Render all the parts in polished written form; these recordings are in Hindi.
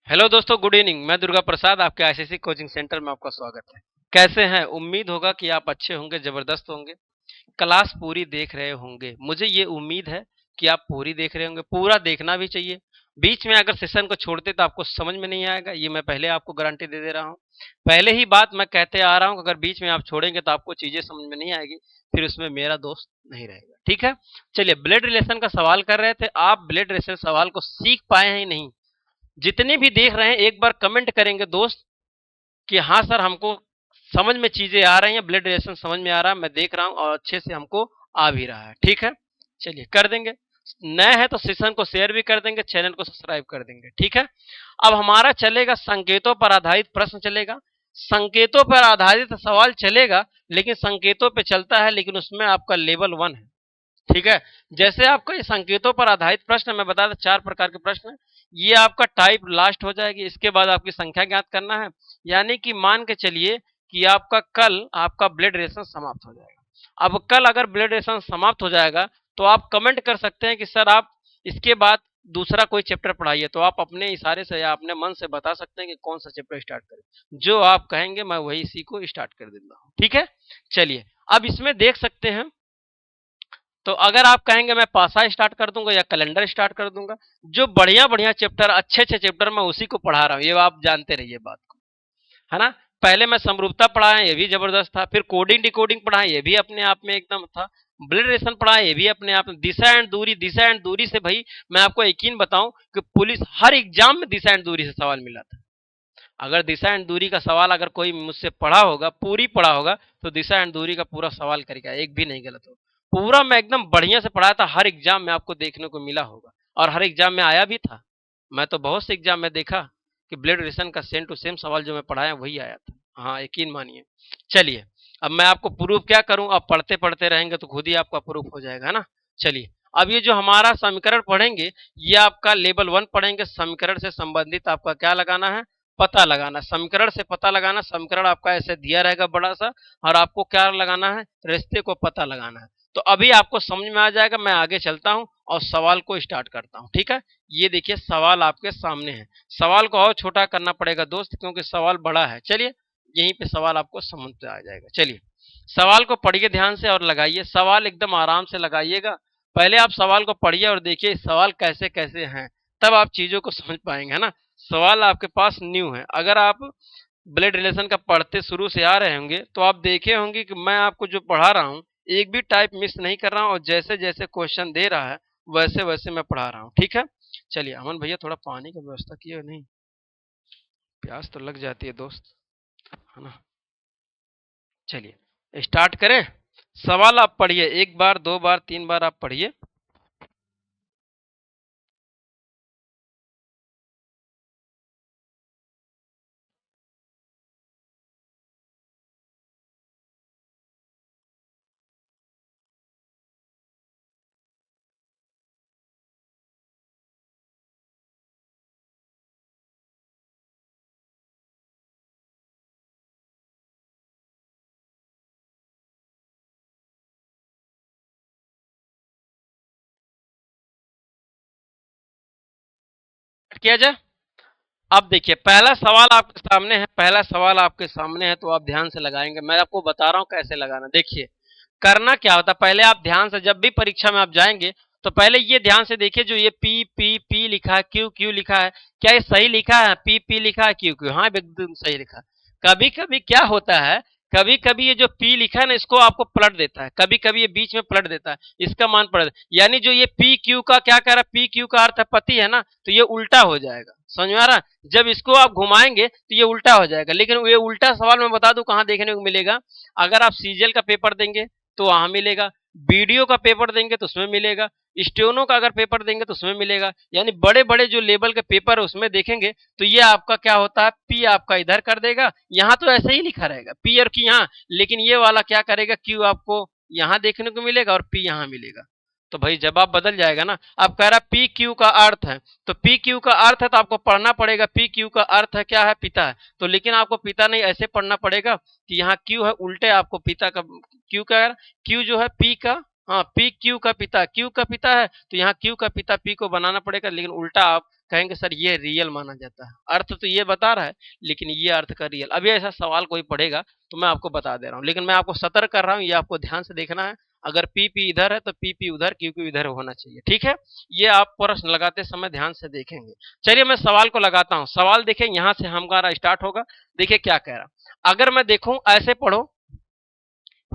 हेलो दोस्तों, गुड इवनिंग। मैं दुर्गा प्रसाद, आपके आईसीएसई कोचिंग सेंटर में आपका स्वागत है। कैसे हैं? उम्मीद होगा कि आप अच्छे होंगे, जबरदस्त होंगे। क्लास पूरी देख रहे होंगे। मुझे ये उम्मीद है कि आप पूरी देख रहे होंगे। पूरा देखना भी चाहिए। बीच में अगर सेशन को छोड़ते तो आपको समझ में नहीं आएगा, ये मैं पहले आपको गारंटी दे दे रहा हूँ। पहले ही बात मैं कहते आ रहा हूँ, अगर बीच में आप छोड़ेंगे तो आपको चीजें समझ में नहीं आएगी, फिर उसमें मेरा दोस्त नहीं रहेगा। ठीक है, चलिए। ब्लड रिलेशन का सवाल कर रहे थे आप। ब्लड रिलेशन सवाल को सीख पाए हैं नहीं? जितने भी देख रहे हैं एक बार कमेंट करेंगे दोस्त कि हाँ सर, हमको समझ में चीजें आ रही हैं, ब्लड रिलेशन समझ में आ रहा है, मैं देख रहा हूं और अच्छे से हमको आ भी रहा है। ठीक है, चलिए कर देंगे। नए हैं तो सेशन को शेयर भी कर देंगे, चैनल को सब्सक्राइब कर देंगे। ठीक है, अब हमारा चलेगा संकेतों पर आधारित प्रश्न चलेगा। संकेतों पर आधारित सवाल चलेगा, लेकिन संकेतों पे चलता है, लेकिन उसमें आपका लेवल 1 है। ठीक है, जैसे आपको ये संकेतों पर आधारित प्रश्न मैं बता दें, 4 प्रकार के प्रश्न हैं। ये आपका टाइप लास्ट हो जाएगी, इसके बाद आपकी संख्या ज्ञात करना है। यानी कि मान के चलिए कि आपका कल आपका ब्लड रिलेशन समाप्त हो जाएगा। अब कल अगर ब्लड रिलेशन समाप्त हो जाएगा तो आप कमेंट कर सकते हैं कि सर आप इसके बाद दूसरा कोई चैप्टर पढ़ाइए, तो आप अपने इशारे से या अपने मन से बता सकते हैं कि कौन सा चैप्टर स्टार्ट करें। जो आप कहेंगे मैं वही इसी को स्टार्ट कर देता हूँ। ठीक है, चलिए। अब इसमें देख सकते हैं, तो अगर आप कहेंगे मैं पासा स्टार्ट कर दूंगा या कैलेंडर स्टार्ट कर दूंगा, जो बढ़िया बढ़िया चैप्टर, अच्छे अच्छे चैप्टर, मैं उसी को पढ़ा रहा हूँ। ये आप जानते रहिए बात को, है ना। पहले मैं समरूपता पढ़ाया, ये भी जबरदस्त था। फिर कोडिंग डिकोडिंग पढ़ाया, ये भी अपने आप में एकदम था। ब्लड रिलेशन पढ़ाया, ये भी अपने आप में। दिशा एंड दूरी, दिशा एंड दूरी से भाई मैं आपको यकीन बताऊं कि पुलिस हर एग्जाम में दिशा एंड दूरी से सवाल मिला था। अगर दिशा एंड दूरी का सवाल अगर कोई मुझसे पढ़ा होगा, पूरी पढ़ा होगा, तो दिशा एंड दूरी का पूरा सवाल करके आया, एक भी नहीं गलत हो। पूरा मैं एकदम बढ़िया से पढ़ाया था, हर एग्जाम में आपको देखने को मिला होगा, और हर एग्जाम में आया भी था। मैं तो बहुत से एग्जाम में देखा कि ब्लड रिलेशन का सेम टू सेम सवाल जो मैं पढ़ाया वही आया था। हाँ, यकीन मानिए। चलिए, अब मैं आपको प्रूफ क्या करूं, आप पढ़ते पढ़ते रहेंगे तो खुद ही आपका प्रूफ हो जाएगा, है ना। चलिए, अब ये जो हमारा समीकरण पढ़ेंगे, ये आपका लेवल 1 पढ़ेंगे। समीकरण से संबंधित आपका क्या लगाना है, पता लगाना। समीकरण से पता लगाना, समीकरण आपका ऐसे दिया रहेगा बड़ा सा, और आपको क्या लगाना है, रिश्ते को पता लगाना है। तो अभी आपको समझ में आ जाएगा। मैं आगे चलता हूं और सवाल को स्टार्ट करता हूं। ठीक है, ये देखिए सवाल आपके सामने है। सवाल को और छोटा करना पड़ेगा दोस्त, क्योंकि सवाल बड़ा है। चलिए, यहीं पे सवाल आपको समझ में आ जाएगा। चलिए, सवाल को पढ़िए ध्यान से और लगाइए। सवाल एकदम आराम से लगाइएगा। पहले आप सवाल को पढ़िए और देखिए सवाल कैसे कैसे हैं, तब आप चीजों को समझ पाएंगे, है ना। सवाल आपके पास न्यू है। अगर आप ब्लड रिलेशन का पढ़ते शुरू से आ रहे होंगे तो आप देखे होंगे कि मैं आपको जो पढ़ा रहा हूँ, एक भी टाइप मिस नहीं कर रहा हूँ, और जैसे जैसे क्वेश्चन दे रहा है वैसे वैसे मैं पढ़ा रहा हूँ। ठीक है, चलिए। अमन भैया, थोड़ा पानी की व्यवस्था किए नहीं? प्यास तो लग जाती है दोस्त, है ना। चलिए स्टार्ट करें। सवाल आप पढ़िए, एक बार, दो बार, तीन बार आप पढ़िए। किया जाए। अब देखिए, पहला सवाल आपके सामने है, पहला सवाल आपके सामने है, तो आप ध्यान से लगाएंगे। मैं आपको बता रहा हूं कैसे लगाना। देखिए, करना क्या होता है, पहले आप ध्यान से, जब भी परीक्षा में आप जाएंगे तो पहले ये ध्यान से देखिए, जो ये पी पी पी लिखा है, क्यू क्यू लिखा है, क्या ये सही लिखा है? पी पी लिखा है, क्यू क्यू, हाँ एकदम सही लिखा है। कभी कभी क्या होता है, कभी कभी ये जो पी लिखा है ना, इसको आपको पलट देता है, कभी कभी ये बीच में पलट देता है, इसका मान पलट, यानी जो ये पी क्यू का क्या कह रहा है, पी क्यू का अर्थ है पति, है ना, तो ये उल्टा हो जाएगा। समझ में आ रहा है? जब इसको आप घुमाएंगे तो ये उल्टा हो जाएगा। लेकिन ये उल्टा सवाल मैं बता दूं कहां देखने को मिलेगा। अगर आप सीजीएल का पेपर देंगे तो वहां मिलेगा, वीडियो का पेपर देंगे तो उसमें मिलेगा, स्टेनो का अगर पेपर देंगे तो उसमें मिलेगा। यानी बड़े बड़े जो लेवल के पेपर है उसमें देखेंगे तो ये आपका क्या होता है, पी आपका इधर कर देगा, यहाँ तो ऐसे ही लिखा रहेगा पी और क्यू यहाँ, लेकिन ये वाला क्या करेगा, क्यू आपको यहाँ देखने को मिलेगा और पी यहाँ मिलेगा। तो भाई जवाब बदल जाएगा ना। अब कह रहा पी क्यू का अर्थ है, तो पी क्यू का अर्थ है तो आपको पढ़ना पड़ेगा, पी क्यू का अर्थ है क्या है, पिता है। तो लेकिन आपको पिता नहीं, ऐसे पढ़ना पड़ेगा कि यहाँ क्यू है, उल्टे आपको पिता का, क्यू का, क्यू जो है पी का हाँ, पी क्यू का पिता, क्यू का पिता है तो यहाँ क्यू का पिता पी को बनाना पड़ेगा, लेकिन उल्टा आप कहेंगे सर ये रियल माना जाता है, अर्थ तो ये बता रहा है लेकिन ये अर्थ का रियल। अभी ऐसा सवाल कोई पढ़ेगा तो मैं आपको बता दे रहा हूँ, लेकिन मैं आपको सतर्क कर रहा हूँ, ये आपको ध्यान से देखना है। अगर पी पी इधर है तो पी पी उधर, क्यू क्यू इधर होना चाहिए, ठीक है। ये आप प्रश्न लगाते समय ध्यान से देखेंगे। चलिए मैं सवाल को लगाता हूँ, सवाल देखें, यहाँ से हमारा स्टार्ट होगा। देखिए क्या कह रहा, अगर मैं देखूं ऐसे पढ़ो,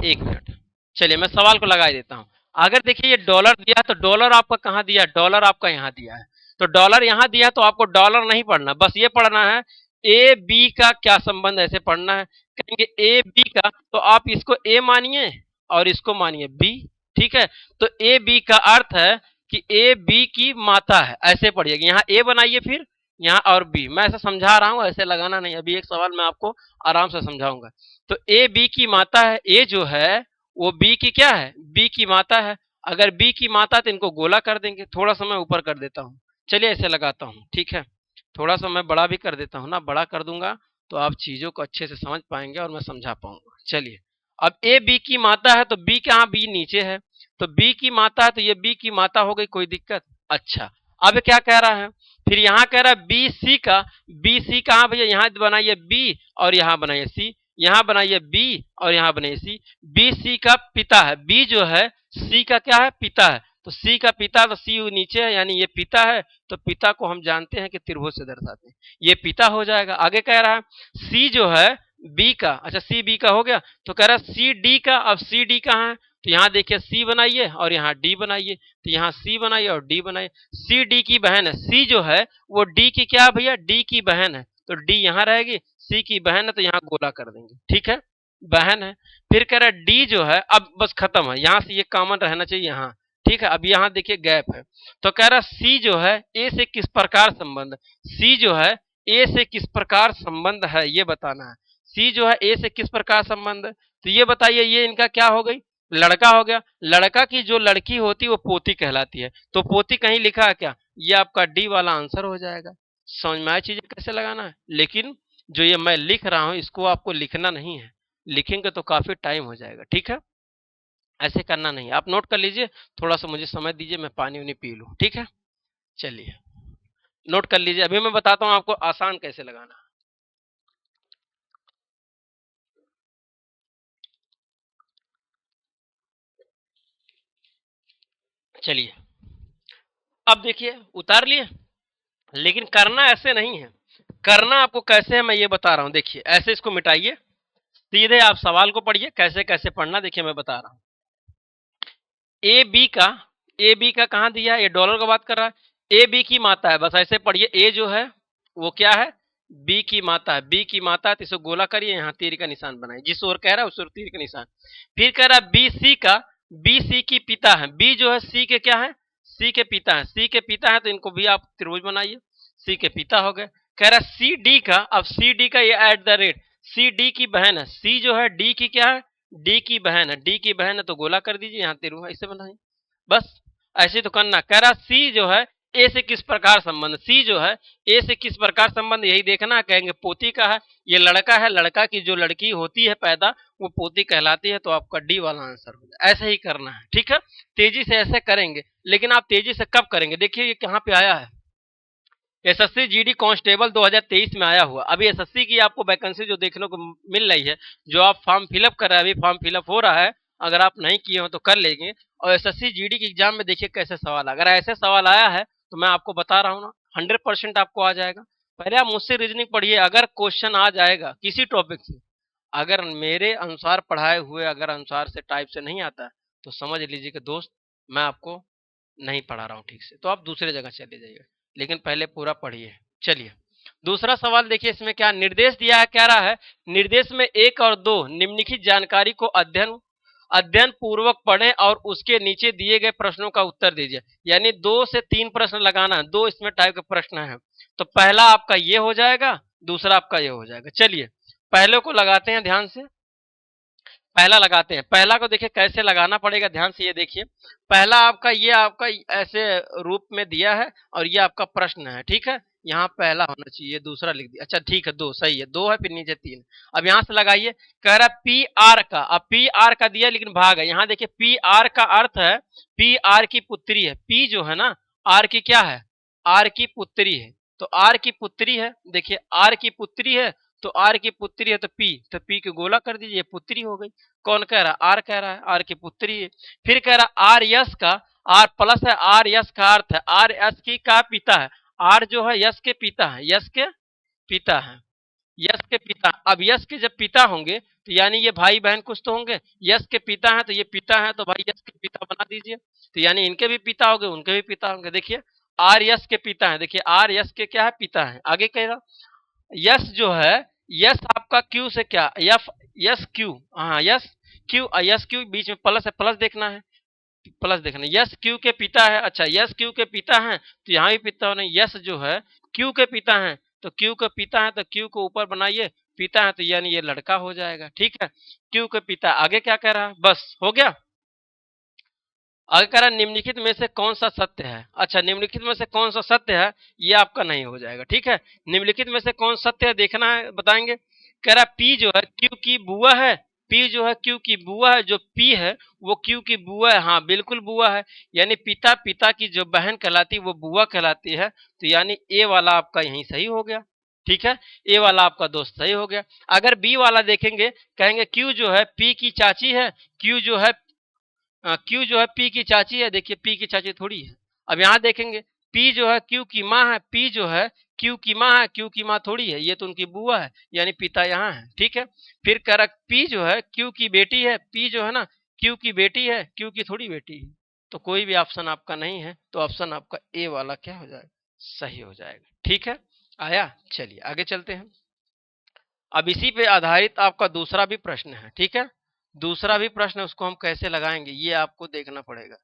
एक मिनट, चलिए मैं सवाल को लगा ही देता हूं। अगर देखिए ये डॉलर दिया है तो डॉलर आपका कहाँ दिया है, डॉलर आपका यहाँ दिया है, तो डॉलर यहाँ दिया है तो आपको डॉलर नहीं पढ़ना, बस ये पढ़ना है ए बी का क्या संबंध, ऐसे पढ़ना है। कहेंगे ए बी का, तो आप इसको ए मानिए और इसको मानिए बी, ठीक है। तो ए बी का अर्थ है कि ए बी की माता है, ऐसे पढ़िएगा। यहाँ ए बनाइए, फिर यहाँ और बी, मैं ऐसा समझा रहा हूँ, ऐसे लगाना नहीं। अभी एक सवाल मैं आपको आराम से समझाऊंगा। तो ए बी की माता है, ए जो है वो बी की क्या है, बी की माता है। अगर बी की माता तो इनको गोला कर देंगे। थोड़ा सा मैं ऊपर कर देता हूँ, चलिए ऐसे लगाता हूँ, ठीक है। थोड़ा सा मैं बड़ा भी कर देता हूँ ना, बड़ा कर दूंगा तो आप चीजों को अच्छे से समझ पाएंगे और मैं समझा पाऊंगा। चलिए, अब ए बी की माता है तो बी कहाँ, बी नीचे है, तो बी की माता है तो ये बी की माता हो गई, कोई दिक्कत। अच्छा, अब क्या कह रहा है, फिर यहाँ कह रहा है बी सी का, बी सी कहाँ भैया, यहाँ बनाइए बी और यहाँ बनाइए सी, यहाँ बनाइए बी और यहाँ बनाइए सी। बी सी का पिता है, बी जो है सी का क्या है, पिता है, तो सी का पिता, तो सी नीचे है यानी ये पिता है, तो पिता को हम जानते हैं कि त्रिभुज से दर्शाते हैं, ये पिता हो जाएगा। आगे कह रहा है सी जो है बी का, अच्छा सी बी का हो गया, तो कह रहा है सी डी का, अब सी डी कहाँ है, तो यहाँ देखिए सी बनाइए और यहाँ डी बनाइए, तो यहाँ सी बनाइए और डी बनाइए। सी डी की बहन है, सी जो है वो डी की क्या है भैया, डी की बहन है, तो डी यहाँ रहेगी, सी की बहन है तो यहाँ गोला कर देंगे, ठीक है, बहन है। फिर कह रहा है डी जो है, अब बस खत्म है, यहाँ से ये कॉमन रहना चाहिए यहाँ, ठीक है। अब यहाँ देखिए गैप है, तो कह रहा सी जो है ए से किस प्रकार संबंध, सी जो है ए से किस प्रकार संबंध है ये बताना है। सी जो है ए से किस प्रकार संबंध है, तो ये बताइए, ये इनका क्या हो गई, लड़का हो गया। लड़का की जो लड़की होती है वो पोती कहलाती है, तो पोती कहीं लिखा है क्या, ये आपका डी वाला आंसर हो जाएगा। समझ में आया चीजें कैसे लगाना है, लेकिन जो ये मैं लिख रहा हूं इसको आपको लिखना नहीं है, लिखेंगे तो काफी टाइम हो जाएगा, ठीक है। ऐसे करना नहीं, आप नोट कर लीजिए, थोड़ा सा मुझे समय दीजिए, मैं पानी उनी पी लूं, ठीक है। चलिए नोट कर लीजिए, अभी मैं बताता हूं आपको आसान कैसे लगाना है। चलिए अब देखिए उतार लिए, लेकिन करना ऐसे नहीं है, करना आपको कैसे है मैं ये बता रहा हूं। देखिए ऐसे इसको मिटाइए, सीधे आप सवाल को पढ़िए, कैसे कैसे पढ़ना देखिए मैं बता रहा हूं। ए बी का, ए बी का कहां दिया है, ये डॉलर का बात कर रहा है, ए बी की माता है, बस ऐसे पढ़िए। ए जो है वो क्या है, बी की माता है, बी की माता है तो इसे गोला करिए, यहाँ तीर का निशान बनाइए, जिस ओर कह रहा है उस ओर तीर का निशान। फिर कह रहा है बी सी का, बी सी की पिता है, बी जो है सी के क्या है, सी के पिता है, सी के पिता है तो इनको भी आप त्रिभुज बनाइए, सी के पिता हो गए। कह रहा है सी डी का, अब सी डी का ये at the rate, C D की बहन है, सी जो है डी की क्या है, डी की बहन है, डी की बहन है तो गोला कर दीजिए, यहाँ त्रिभुज ऐसे बनाइए, बस ऐसे तो करना। कह रहा सी जो है ए से किस प्रकार संबंध, सी जो है ए से किस प्रकार संबंध, यही देखना। कहेंगे पोती का है, ये लड़का है, लड़का की जो लड़की होती है पैदा वो पोती कहलाती है, तो आपका डी वाला आंसर हो जाए। ऐसे ही करना है, ठीक है, तेजी से ऐसे करेंगे, लेकिन आप तेजी से कब करेंगे, देखिए ये कहाँ पे आया है, एसएससी जीडी कांस्टेबल 2023 में आया हुआ। अभी एसएससी की आपको वैकेंसी जो देखने को मिल रही है, जो आप फॉर्म फिलअप कर रहे हैं, अभी फॉर्म फिलअप हो रहा है, अगर आप नहीं किए हो तो कर लेंगे। और एसएससी जीडी के एग्जाम में देखिए कैसे सवाल, अगर ऐसे सवाल आया है तो मैं आपको बता रहा हूँ ना 100% आपको आ जाएगा। पहले आप मुझसे रीजनिंग पढ़िए, अगर क्वेश्चन आ जाएगा किसी टॉपिक से, अगर मेरे अनुसार पढ़ाए हुए अगर अनुसार से टाइप से नहीं आता है तो समझ लीजिए कि दोस्त मैं आपको नहीं पढ़ा रहा हूँ ठीक से, तो आप दूसरे जगह चले जाइए, लेकिन पहले पूरा पढ़िए। चलिए दूसरा सवाल देखिए, इसमें क्या निर्देश दिया है, क्या रहा है, निर्देश में 1 और 2 निम्नलिखित जानकारी को अध्ययन अध्ययन पूर्वक पढ़ें और उसके नीचे दिए गए प्रश्नों का उत्तर दीजिए। यानी 2 से 3 प्रश्न लगाना है, 2 इसमें टाइप के प्रश्न है, तो पहला आपका ये हो जाएगा, दूसरा आपका ये हो जाएगा। चलिए पहले को लगाते हैं ध्यान से, पहला लगाते हैं। पहला को देखिए कैसे लगाना पड़ेगा, ध्यान से ये देखिए। पहला आपका ये आपका ऐसे रूप में दिया है और ये आपका प्रश्न है, ठीक है, यहाँ पहला होना चाहिए, दूसरा लिख दिया। अच्छा ठीक है, दो सही है, दो है फिर नीचे तीन। अब यहाँ से लगाइए, कह रहा पी आर का, अब पी आर का दिया लेकिन भाग है। यहाँ देखिए पी आर का अर्थ है पी आर की पुत्री है। पी जो है ना आर की क्या है, आर की पुत्री है। तो आर की पुत्री है, देखिए आर की पुत्री है, तो आर की पुत्री है तो पी के गोला कर दीजिए, पुत्री हो गई। कौन कह रहा है, आर कह रहा है, आर की पुत्री है। फिर कह रहा आर यस का, आर प्लस है, आर यस का अर्थ है आर यस की का पिता है। आर जो है यस के पिता है, यस के पिता है, यश के पिता। अब यश के जब पिता होंगे तो यानी ये भाई बहन कुछ तो होंगे। यश के पिता है तो ये पिता है, तो भाई यश के पिता बना दीजिए। तो यानी इनके भी पिता होंगे, उनके भी पिता होंगे। देखिए आर यश के पिता है, देखिए आर यश के क्या है, पिता है। आगे कह रहा यश जो है, यश आपका क्यू से क्या, यफ यश क्यू, हाँ यश क्यू, यश क्यू बीच में प्लस है, प्लस देखना है, प्लस देखना। यश क्यू के पिता है, अच्छा यश क्यू के पिता हैं तो यहाँ भी पिता होने। यश जो है क्यू के पिता हैं, तो क्यू के पिता है तो क्यू को ऊपर बनाइए, पिता है तो यानी ये लड़का हो जाएगा। ठीक है, क्यू के पिता। आगे क्या कह रहा है, बस हो गया। आगे कह रहा है निम्नलिखित में से कौन सा सत्य है। अच्छा निम्नलिखित में से कौन सा सत्य है, ये आपका नहीं हो जाएगा। ठीक है, निम्नलिखित में से कौन सत्य है देखना है, बताएंगे। कह रहा पी जो है क्यू की बुआ है, पी जो है क्यू की बुआ है, जो पी है वो क्यू की बुआ है। हाँ बिल्कुल बुआ है, यानी पिता पिता की जो बहन कहलाती है वो बुआ कहलाती है। तो यानी ए वाला आपका यहीं सही हो गया। ठीक है, ए वाला आपका दोस्त सही हो गया। अगर बी वाला देखेंगे, कहेंगे क्यू जो है पी की चाची है, क्यू जो है क्यू जो है पी की चाची है, देखिए पी की चाची थोड़ी है। अब यहाँ देखेंगे पी जो है क्यू की माँ है, पी जो है क्यू की माँ है, क्यू की माँ थोड़ी है, ये तो उनकी बुआ है, यानी पिता यहाँ है। ठीक है, फिर करक पी जो है क्यू की बेटी है, पी जो है ना क्यू की बेटी है, क्यू की थोड़ी बेटी है। तो कोई भी ऑप्शन आपका नहीं है, तो ऑप्शन आपका ए वाला क्या हो जाएगा, सही हो जाएगा। ठीक है, आया, चलिए आगे चलते हैं। अब इसी पे आधारित आपका दूसरा भी प्रश्न है। ठीक है, दूसरा भी प्रश्न है, उसको हम कैसे लगाएंगे ये आपको देखना पड़ेगा।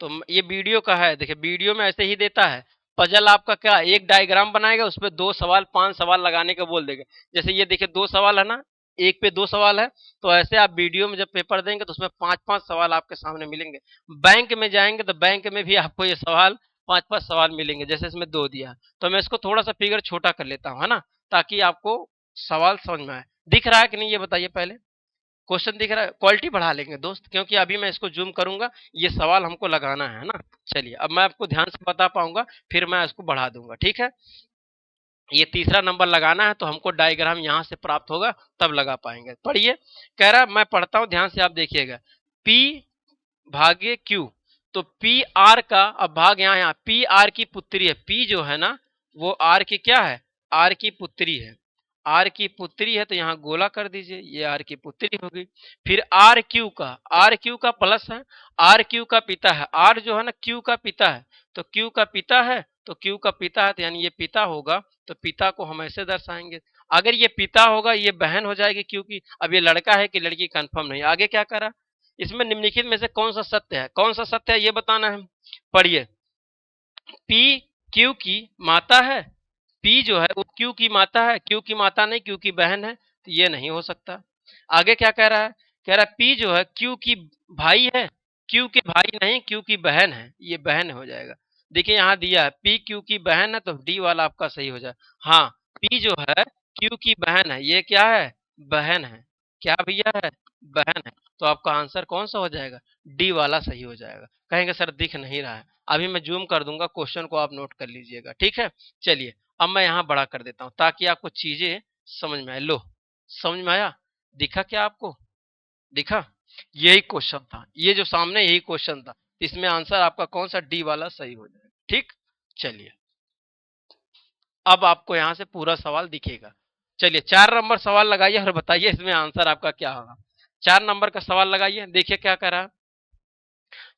तो ये वीडियो का है, देखिए वीडियो में ऐसे ही देता है। पजल आपका क्या, एक डायग्राम बनाएगा, उस पर 2 सवाल 5 सवाल लगाने का बोल देगा। जैसे ये देखिए 2 सवाल है ना, एक पे 2 सवाल है। तो ऐसे आप वीडियो में जब पेपर देंगे तो उसमें 5 5 सवाल आपके सामने मिलेंगे। बैंक में जाएंगे तो बैंक में भी आपको ये सवाल 5 5 सवाल मिलेंगे, जैसे इसमें 2 दिया है। तो मैं इसको थोड़ा सा फिगर छोटा कर लेता हूँ, है ना, ताकि आपको सवाल समझ में आए। दिख रहा है कि नहीं ये बताइए पहले, क्वेश्चन दिख रहा है। क्वालिटी बढ़ा लेंगे दोस्त, क्योंकि अभी मैं इसको जूम करूंगा, ये सवाल हमको लगाना है ना। चलिए अब मैं आपको ध्यान से बता पाऊंगा, फिर मैं इसको बढ़ा दूंगा। ठीक है, ये तीसरा नंबर लगाना है तो हमको डायग्राम यहां से प्राप्त होगा, तब लगा पाएंगे। पढ़िए, कह रहा मैं पढ़ता हूं, ध्यान से आप देखिएगा। पी भागे क्यू, तो पी आर का, अब भाग यहाँ पी आर की पुत्री है। पी जो है ना वो आर की क्या है, आर की पुत्री है। आर की पुत्री है तो यहाँ गोला कर दीजिए, ये आर की पुत्री होगी। फिर आर क्यू का प्लस है, आर क्यू का पिता है। आर जो है ना क्यू का पिता है, तो क्यू का पिता है, तो क्यू का पिता है तो यानी ये पिता होगा। तो पिता को हम ऐसे दर्शाएंगे। अगर ये पिता होगा ये बहन हो जाएगी, क्योंकि अब ये लड़का है कि लड़की कंफर्म नहीं। आगे क्या करा, इसमें निम्नलिखित में से कौन सा सत्य है, कौन सा सत्य है ये बताना है। पढ़िए, पी क्यू की माता है, पी जो है वो क्यू की माता है, क्यू की माता नहीं क्यू की बहन है, तो ये नहीं हो सकता। आगे क्या कह रहा है, कह रहा है पी जो है क्यू की भाई है, क्यू के भाई नहीं क्यू की बहन है, ये बहन हो जाएगा। देखिए यहाँ दिया है पी क्यू की बहन है, तो डी वाला आपका सही हो जाए। हाँ, पी जो है क्यू की बहन है, ये क्या है, बहन है। क्या भैया है, बहन है। तो आपका आंसर कौन सा हो जाएगा, डी वाला सही हो जाएगा। कहेंगे सर दिख नहीं रहा है, अभी मैं जूम कर दूंगा, क्वेश्चन को आप नोट कर लीजिएगा। ठीक है, चलिए अब मैं यहाँ बड़ा कर देता हूँ ताकि आपको चीजें समझ में आए। लो, समझ में आया, दिखा क्या आपको, दिखा, यही क्वेश्चन था, ये जो सामने यही क्वेश्चन था। इसमें आंसर आपका कौन सा, डी वाला सही हो जाएगा। ठीक, चलिए अब आपको यहाँ से पूरा सवाल दिखेगा। चलिए 4 नंबर सवाल लगाइए और बताइए इसमें आंसर आपका क्या होगा। 4 नंबर का सवाल लगाइए, देखिए क्या कर रहा है।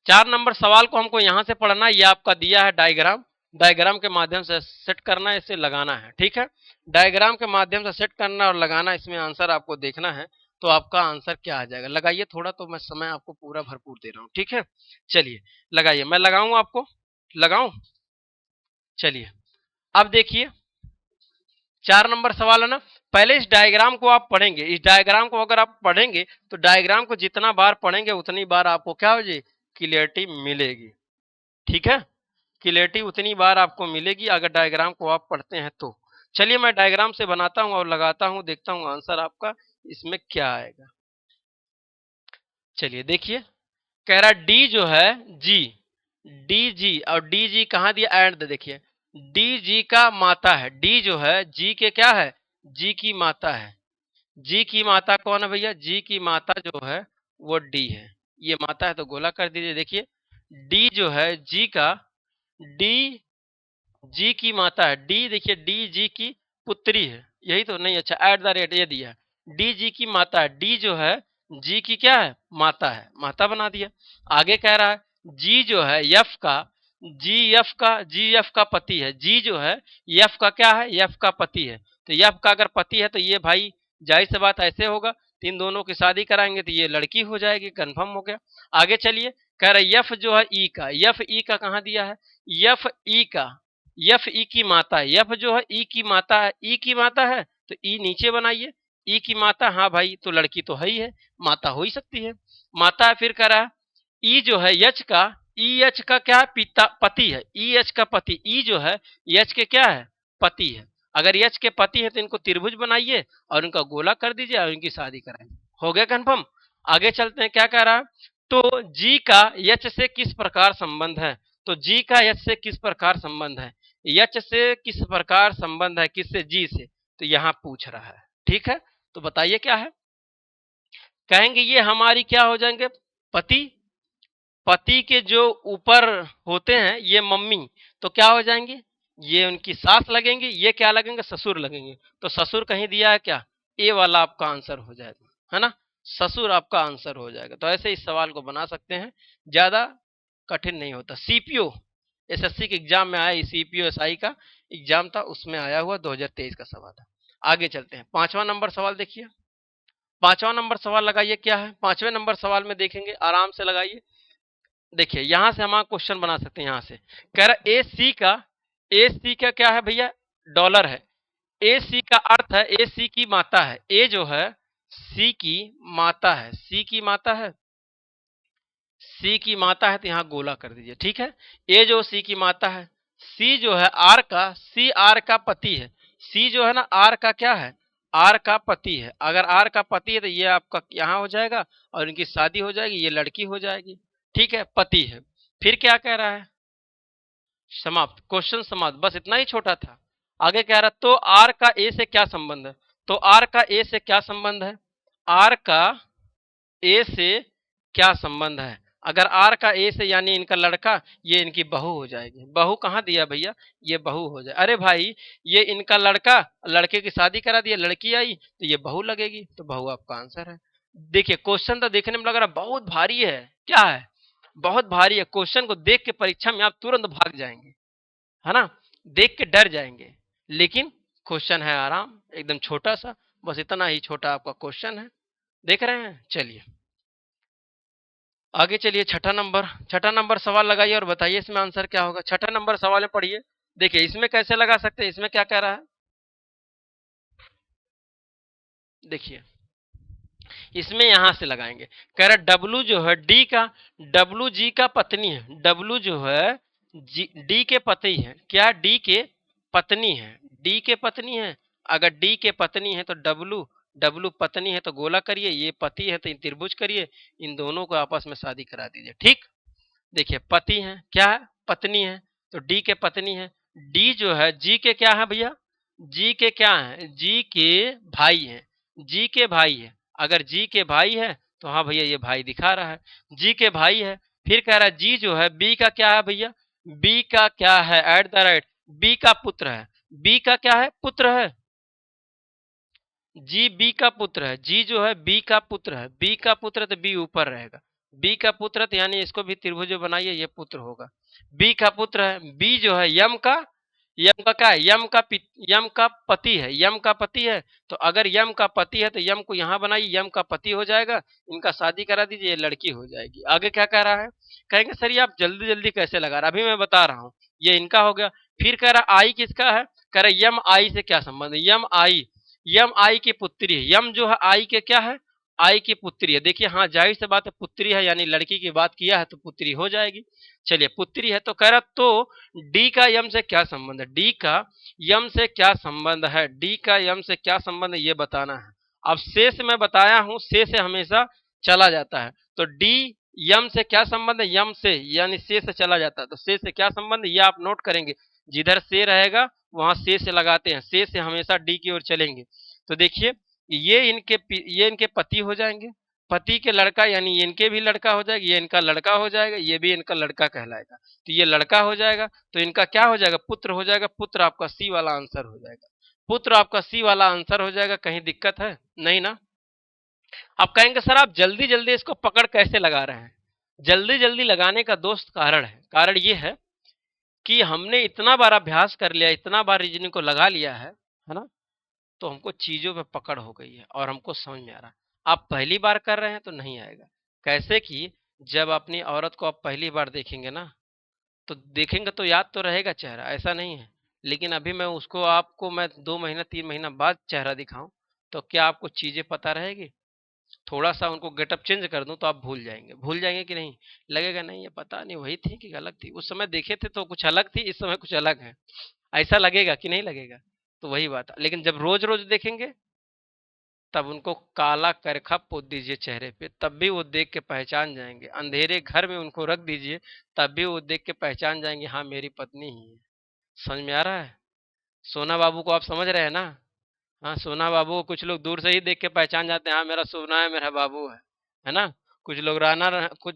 4 नंबर सवाल को हमको यहाँ से पढ़ना है, ये आपका दिया है डायग्राम, डायग्राम के माध्यम से सेट करना है, इसे लगाना है। ठीक है, डायग्राम के माध्यम से सेट करना और लगाना, इसमें आंसर आपको देखना है। तो आपका आंसर क्या आ जाएगा, लगाइए थोड़ा, तो मैं समय आपको पूरा भरपूर दे रहा हूँ। ठीक है, चलिए लगाइए, मैं लगाऊं आपको, लगाऊं, चलिए अब देखिए 4 नंबर सवाल है ना। पहले इस डायग्राम को आप पढ़ेंगे, इस डायग्राम को अगर आप पढ़ेंगे तो डायग्राम को जितना बार पढ़ेंगे उतनी बार आपको क्या हो जाएगी, क्लियरिटी मिलेगी। ठीक है, क्लैरिटी उतनी बार आपको मिलेगी अगर डायग्राम को आप पढ़ते हैं तो। चलिए मैं डायग्राम से बनाता हूं और लगाता हूं, देखता हूं आंसर आपका इसमें क्या आएगा। चलिए देखिए, कह रहा डी जो है जी, डी जी, और डी जी कहाँ दिया, एंड, देखिए डी जी का माता है, डी जो है जी के क्या है, जी की माता है। जी की माता कौन है भैया, जी की माता जो है वो डी है, ये माता है तो गोला कर दीजिए। देखिए डी जो है जी का, डी जी की माता है, डी देखिए डी जी की पुत्री है, यही तो नहीं, अच्छा एट द रेट ये दिया, डी जी की माता है, डी जो है जी की क्या है, माता है, माता बना दिया। आगे कह रहा है जी जो है यफ का, जी यफ का, जी यफ का पति है, जी जो है यफ का क्या है, यफ का पति है, तो यफ का अगर पति है तो ये भाई जाहिर सी बात ऐसे होगा, तीन दोनों की शादी कराएंगे तो ये लड़की हो जाएगी, कंफर्म हो गया। आगे चलिए, कह रहे यफ जो है ई का, यफ ई का कहाँ दिया है, यफ ई का, यफ ई की माता है, यफ जो है ई की माता है, ई की माता है तो ई नीचे बनाइए, ई की माता, हाँ भाई तो लड़की तो है ही है, माता हो ही सकती है, माता है। फिर कह रहा है ई जो है यच का, ई यच का क्या है, पिता पति है, ई यच का पति, ई जो है यच के क्या है, पति है। अगर यच के पति है तो इनको त्रिभुज बनाइए और इनका गोला कर दीजिए और इनकी शादी कराइए, हो गया कंफर्म। आगे चलते हैं, क्या कह रहा है, तो जी का यच से किस प्रकार संबंध है, तो जी का यच से किस प्रकार संबंध है, यच से किस प्रकार संबंध है, किससे, जी से, तो यहां पूछ रहा है। ठीक है, तो बताइए क्या है, कहेंगे ये हमारी क्या हो जाएंगे, पति, पति के जो ऊपर होते हैं ये मम्मी, तो क्या हो जाएंगे, ये उनकी सास लगेंगे, ये क्या लगेंगे, ससुर लगेंगे, तो ससुर कहीं दिया है क्या, ए वाला आपका आंसर हो जाएगा, है ना, ससुर आपका आंसर हो जाएगा। तो ऐसे इस सवाल को बना सकते हैं, ज्यादा कठिन नहीं होता। सीपीओ एसएससी के एग्जाम में आया, सीपीओ एसआई का एग्जाम था उसमें आया हुआ 2023 का सवाल था। आगे चलते हैं, 5वां नंबर सवाल देखिए, 5वां नंबर सवाल लगाइए क्या है, 5वें नंबर सवाल में देखेंगे, आराम से लगाइए। देखिए यहां से हम क्वेश्चन बना सकते हैं, यहां से कह रहा ए सी का, ए सी का क्या है भैया, डॉलर है, ए सी का अर्थ है ए सी की माता है, ए जो है सी की माता है, सी की माता है, सी की माता है तो यहां गोला कर दीजिए। ठीक है, ए जो सी की माता है, सी जो है आर का, सी आर का पति है, सी जो है ना आर का क्या है, आर का पति है, अगर आर का पति है तो ये आपका यहां हो जाएगा और इनकी शादी हो जाएगी, ये लड़की हो जाएगी। ठीक है, पति है। फिर क्या कह रहा है, समाप्त, क्वेश्चन समाप्त, बस इतना ही छोटा था। आगे कह रहा तो आर का ए से क्या संबंध है, तो आर का ए से क्या संबंध है, आर का ए से क्या संबंध है, अगर आर का ए से यानी इनका लड़का, ये इनकी बहू हो जाएगी, बहू कहाँ दिया भैया, ये बहू हो जाए, अरे भाई ये इनका लड़का, लड़के की शादी करा दिया, लड़की आई तो ये बहू लगेगी, तो बहू आपका आंसर है। देखिए क्वेश्चन तो देखने में लग रहा बहुत भारी है, क्या है, बहुत भारी है, क्वेश्चन को देख के परीक्षा में आप तुरंत भाग जाएंगे, है ना, देख के डर जाएंगे, लेकिन क्वेश्चन है आराम एकदम छोटा सा, बस इतना ही छोटा आपका क्वेश्चन है, देख रहे हैं। चलिए आगे चलिए, छठा नंबर सवाल लगाइए और बताइए इसमें आंसर क्या होगा। छठा नंबर सवाल में पढ़िए, देखिए इसमें कैसे लगा सकते हैं, इसमें क्या कह रहा है, देखिए इसमें यहां से लगाएंगे, कह रहा डब्लू जो है डी का, डब्लू जी का पत्नी है, डब्लू जो है जी डी के पति है, क्या डी के पत्नी है, डी के पत्नी है, अगर डी के पत्नी है तो डब्लू, डब्लू पत्नी है तो गोला करिए, ये पति है तो त्रिभुज करिए, इन दोनों को आपस में शादी करा दीजिए। ठीक, देखिए पति है, क्या है, पत्नी है, तो डी के पत्नी है, डी जो है जी के क्या है भैया, जी के क्या है, जी के भाई है, जी के भाई है, अगर जी के भाई है तो हाँ भैया ये भाई दिखा रहा है, जी के भाई है। फिर कह रहा है जी जो है बी का क्या है भैया, बी का क्या है, एट द राइट, बी का पुत्र है, बी का क्या है, पुत्र है, जी बी का पुत्र है, जी जो है बी का पुत्र है, बी का पुत्र तो बी ऊपर रहेगा, बी का पुत्र तो यानी इसको भी त्रिभुज बनाइए, ये पुत्र होगा, बी का पुत्र है, बी जो है यम का, यम का क्या है, यम का पति है, यम का पति है, तो अगर यम का पति है तो यम को यहाँ बनाइए, यम का पति हो जाएगा, इनका शादी करा दीजिए, ये लड़की हो जाएगी। आगे क्या कह रहा है, कहेंगे सर ये आप जल्दी जल्दी कैसे लगा रहा, अभी मैं बता रहा हूँ, ये इनका हो गया। फिर कह रहा आई किसका है, कह रहा यम आई से क्या संबंध है, यम आई, यम आई की पुत्री है, यम जो है आई के क्या है, आई की पुत्री है। देखिए हाँ जाहिर सी बात है, पुत्री है यानी लड़की की बात किया है तो पुत्री हो जाएगी। चलिए पुत्री है तो कह रहा तो डी का यम से क्या संबंध है, डी का यम से क्या संबंध है, डी का यम से क्या संबंध है ये बताना है। अब से से मैं बताया हूं, से हमेशा चला जाता है, तो डी यम से क्या संबंध है, यम से यानी से चला जाता है, तो से क्या संबंध है ये आप नोट करेंगे। जिधर से रहेगा वहां से लगाते हैं, से हमेशा डी की ओर चलेंगे। तो देखिए ये इनके पति हो जाएंगे, पति के लड़का यानी ये इनके भी लड़का हो जाएगा, ये इनका लड़का हो जाएगा, ये भी इनका लड़का कहलाएगा, तो ये लड़का हो जाएगा, तो इनका क्या हो जाएगा, पुत्र हो जाएगा। पुत्र आपका सी वाला आंसर हो जाएगा, पुत्र आपका सी वाला आंसर हो जाएगा। कहीं दिक्कत है नहीं ना। आप कहेंगे सर आप जल्दी जल्दी इसको पकड़ कैसे लगा रहे हैं, जल्दी जल्दी लगाने का दोस्त कारण है, कारण ये है कि हमने इतना बार अभ्यास कर लिया, इतना बार रीजनिंग को लगा लिया है ना, तो हमको चीजों पे पकड़ हो गई है और हमको समझ में आ रहा है। आप पहली बार कर रहे हैं तो नहीं आएगा। कैसे कि जब अपनी औरत को आप पहली बार देखेंगे ना, तो देखेंगे तो याद तो रहेगा चेहरा, ऐसा नहीं है, लेकिन अभी मैं उसको आपको मैं 2 महीना 3 महीना बाद चेहरा दिखाऊं तो क्या आपको चीजें पता रहेगी। थोड़ा सा उनको गेटअप चेंज कर दूं तो आप भूल जाएंगे कि नहीं, लगेगा नहीं ये पता नहीं वही थी कि अलग थी, उस समय देखे थे तो कुछ अलग थी, इस समय कुछ अलग है, ऐसा लगेगा कि नहीं लगेगा। तो वही बात है, लेकिन जब रोज रोज देखेंगे तब उनको काला करखा पोत दीजिए चेहरे पे, तब भी वो देख के पहचान जाएंगे। अंधेरे घर में उनको रख दीजिए तब भी वो देख के पहचान जाएंगे, हाँ मेरी पत्नी ही है। समझ में आ रहा है। सोना बाबू को आप समझ रहे हैं ना। हाँ सोना बाबू को कुछ लोग दूर से ही देख के पहचान जाते हैं, हाँ मेरा सोना है, मेरा बाबू है ना। कुछ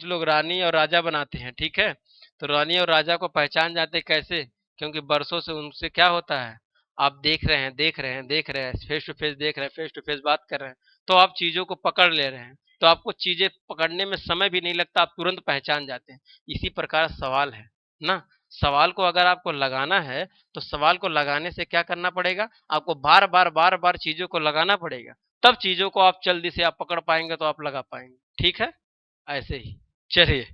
लोग रानी और राजा बनाते हैं, ठीक है। तो रानी और राजा को पहचान जाते कैसे, क्योंकि बरसों से उनसे क्या होता है, आप देख रहे हैं फेस टू फेस देख रहे हैं, फेस टू फेस बात कर रहे हैं, तो आप चीजों को पकड़ ले रहे हैं, तो आपको चीजें पकड़ने में समय भी नहीं लगता, आप तुरंत पहचान जाते हैं। इसी प्रकार सवाल है ना। सवाल को अगर आपको लगाना है तो सवाल को लगाने से क्या करना पड़ेगा, आपको बार बार चीजों को लगाना पड़ेगा, तब चीजों को आप जल्दी से आप पकड़ पाएंगे, तो आप लगा पाएंगे। ठीक है, ऐसे ही। चलिए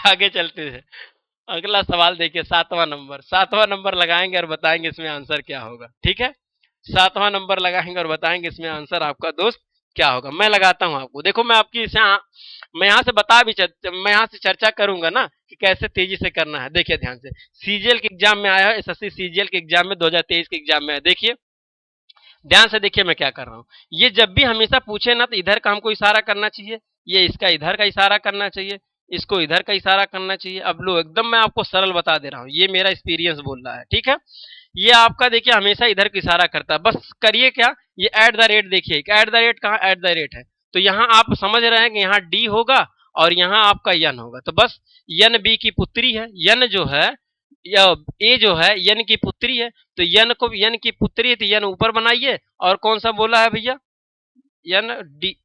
आगे चलते हैं। अगला सवाल देखिए, 7वां नंबर, 7वां नंबर लगाएंगे और बताएंगे इसमें आंसर क्या होगा। ठीक है, 7वां नंबर लगाएंगे और बताएंगे इसमें आंसर आपका दोस्त क्या होगा। मैं लगाता हूं आपको, देखो मैं आपकी मैं यहाँ से मैं यहाँ से चर्चा करूंगा ना कि कैसे तेजी से करना है। देखिए ध्यान से, सीजीएल के एग्जाम में आया है, एसएससी सीजीएल के एग्जाम में 2023 के एग्जाम में है। देखिए ध्यान से देखिए मैं क्या कर रहा हूँ। ये जब भी हमेशा पूछे ना तो इधर का हमको इशारा करना चाहिए, ये इसका इधर का इशारा करना चाहिए, इसको इधर का इशारा करना चाहिए। अब लो एकदम मैं आपको सरल बता दे रहा हूँ, ये मेरा एक्सपीरियंस बोल रहा है। ठीक है, ये आपका देखिए हमेशा इधर को इशारा करता है, बस करिए क्या, ये एट द रेट देखिए, एट द रेट कहाँ, एट द रेट है, तो यहाँ आप समझ रहे हैं कि यहाँ डी होगा और यहाँ आपका यन होगा, तो बस यन बी की पुत्री है, यन जो है या ए जो है यन की पुत्री है, तो यन की पुत्री है तो यन ऊपर बनाइए, और कौन सा बोला है भैया, यन डी,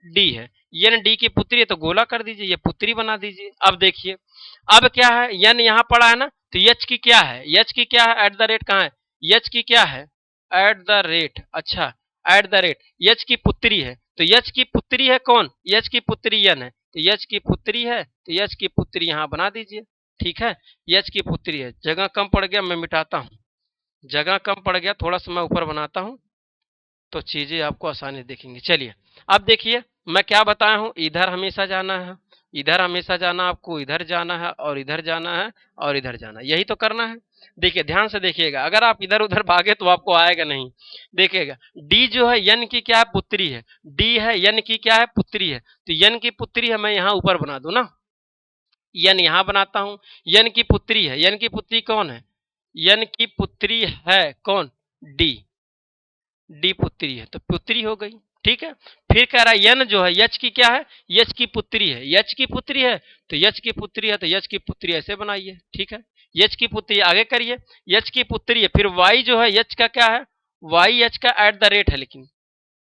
डी है, यन डी की पुत्री है तो गोला कर दीजिए, ये पुत्री बना दीजिए। अब देखिए अब क्या है, यन यहाँ पड़ा है ना, तो यच की क्या है, यच की क्या है, एट द रेट कहाँ है, यच की क्या है, एट द रेट, अच्छा एट द रेट यच की पुत्री है, तो यच की पुत्री है कौन, यच की पुत्री यन है, तो यच की पुत्री है तो यच की पुत्री यहाँ बना दीजिए। ठीक है, यच की पुत्री है, जगह कम पड़ गया मैं मिटाता हूँ, जगह कम पड़ गया थोड़ा सा मैं ऊपर बनाता हूँ, तो चीजें आपको आसानी दिखेंगी। चलिए अब देखिए मैं क्या बताया हूं, इधर हमेशा जाना है, इधर हमेशा जाना, आपको इधर जाना है और इधर जाना है और इधर जाना है, यही तो करना है। देखिए ध्यान से देखिएगा, अगर आप इधर उधर भागे तो आपको आएगा नहीं। देखिएगा डी जो है यन की क्या है, पुत्री है, डी है यन की क्या है, पुत्री है, तो यन की पुत्री है, मैं यहाँ ऊपर बना दूं ना, यन यहाँ बनाता हूं, यन की पुत्री है, यन की पुत्री कौन है, यन की पुत्री है कौन, डी, डी पुत्री है तो पुत्री हो गई। ठीक है, फिर कह रहा है यन जो है यच की क्या है, यच की पुत्री है, यच की पुत्री है तो यच की पुत्री है तो यच की पुत्री ऐसे बनाइए। ठीक है, यच की पुत्री आगे करिए, यच की पुत्री है, फिर वाई जो है यच का क्या है, वाई यच का एट द रेट है, लेकिन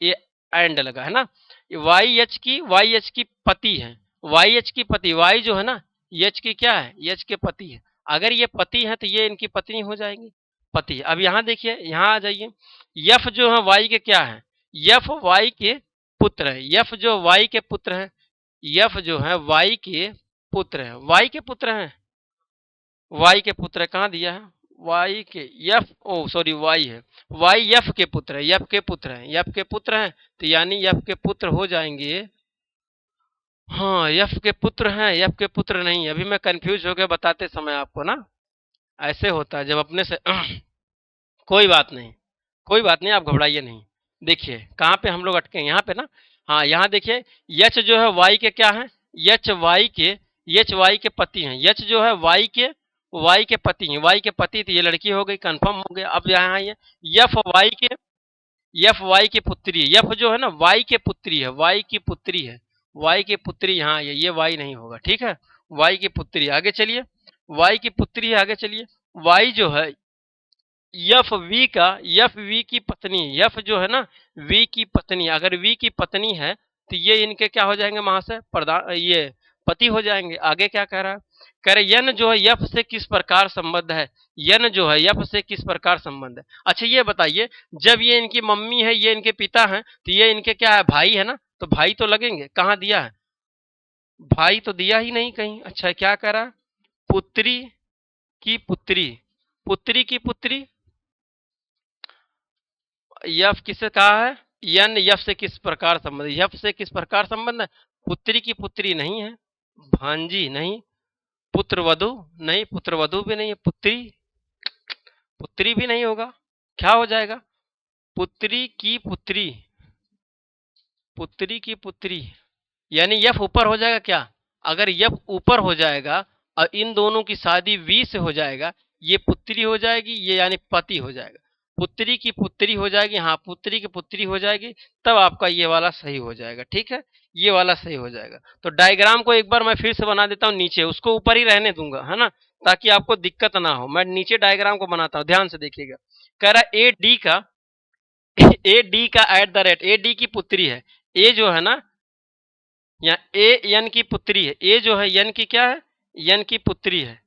ये एंड लगा है ना, वाई एच की पति है, वाई एच की पति, वाई जो है ना एच की क्या है, एच के पति है, अगर ये पति है तो ये इनकी पत्नी हो जाएंगी, पति। अब यहाँ देखिए, यहाँ आ जाइए, यफ जो है वाई के क्या है, यफ वाई के पुत्र है, यफ जो वाई के पुत्र है, यफ जो है वाई के पुत्र है, वाई के पुत्र हैं, वाई के पुत्र कहाँ दिया है, वाई के यफ, ओ सॉरी वाई है, वाई यफ के पुत्र है, यफ के पुत्र है, यफ के पुत्र हैं, तो यानी यफ के पुत्र हो जाएंगे। हाँ यफ के पुत्र हैं, यफ के पुत्र नहीं, अभी मैं कंफ्यूज हो गया बताते समय आपको ना। ऐसे होता है जब अपने से कोई बात नहीं, कोई बात नहीं, आप घबराइए नहीं। देखिए कहाँ पे हम लोग अटके हैं, यहाँ पे ना। हाँ यहाँ देखिए, यच जो है वाई के क्या है, यच वाई के, यच वाई के पति हैं, यच जो है वाई के पति हैं, वाई के पति, तो ये लड़की हो गई, कंफर्म हो गया। अब यहाँ ये यफ वाई के, यफ वाई की पुत्री है, यफ जो है ना वाई के पुत्री है, वाई की पुत्री है, वाई की पुत्री यहाँ है, ये वाई नहीं होगा, ठीक है। वाई की पुत्री, आगे चलिए, वाई की पुत्री है, आगे चलिए। वाई जो है यफ वी का, यफ वी की पत्नी, यफ जो है ना वी की पत्नी, अगर वी की पत्नी है तो ये इनके क्या हो जाएंगे, वहां से प्रधान, ये पति हो जाएंगे। आगे क्या कह रहा है, कह रहे यन जो है यफ से किस प्रकार संबंध है, यन जो है यफ से किस प्रकार संबंध है। अच्छा ये बताइए, जब ये इनकी मम्मी है, ये इनके पिता हैं, तो ये इनके क्या है, भाई है ना, तो भाई तो लगेंगे, कहाँ दिया है, भाई तो दिया ही नहीं कहीं। अच्छा क्या कह रहा है, पुत्री की पुत्री, पुत्री की पुत्री, यफ किससे कहा है, यन यफ से किस प्रकार संबंध, यफ से किस प्रकार संबंध है, पुत्री की पुत्री नहीं है, भांजी नहीं, पुत्र वधु नहीं, पुत्र वधु भी नहीं है, पुत्री, पुत्री भी नहीं होगा, क्या हो जाएगा, पुत्री की पुत्री, पुत्री की पुत्री, यानी यफ ऊपर हो जाएगा क्या, अगर यफ ऊपर हो जाएगा और इन दोनों की शादी वी से हो जाएगा, ये पुत्री हो जाएगी, ये यानी पति हो जाएगा, पुत्री की पुत्री हो जाएगी, हाँ पुत्री की पुत्री हो जाएगी, तब आपका ये वाला सही हो जाएगा, ठीक है, ये वाला सही हो जाएगा। तो डायग्राम को एक बार मैं फिर से बना देता हूँ, नीचे उसको ऊपर ही रहने दूंगा, है ना, ताकि आपको दिक्कत ना हो। मैं नीचे डायग्राम को बनाता हूँ, ध्यान से देखिएगा। कह रहा ए डी का, ए डी का eight the rate, A D की पुत्री है, ए जो है ना, या ए यन की पुत्री है, ए जो है यन की क्या है, यन की पुत्री है,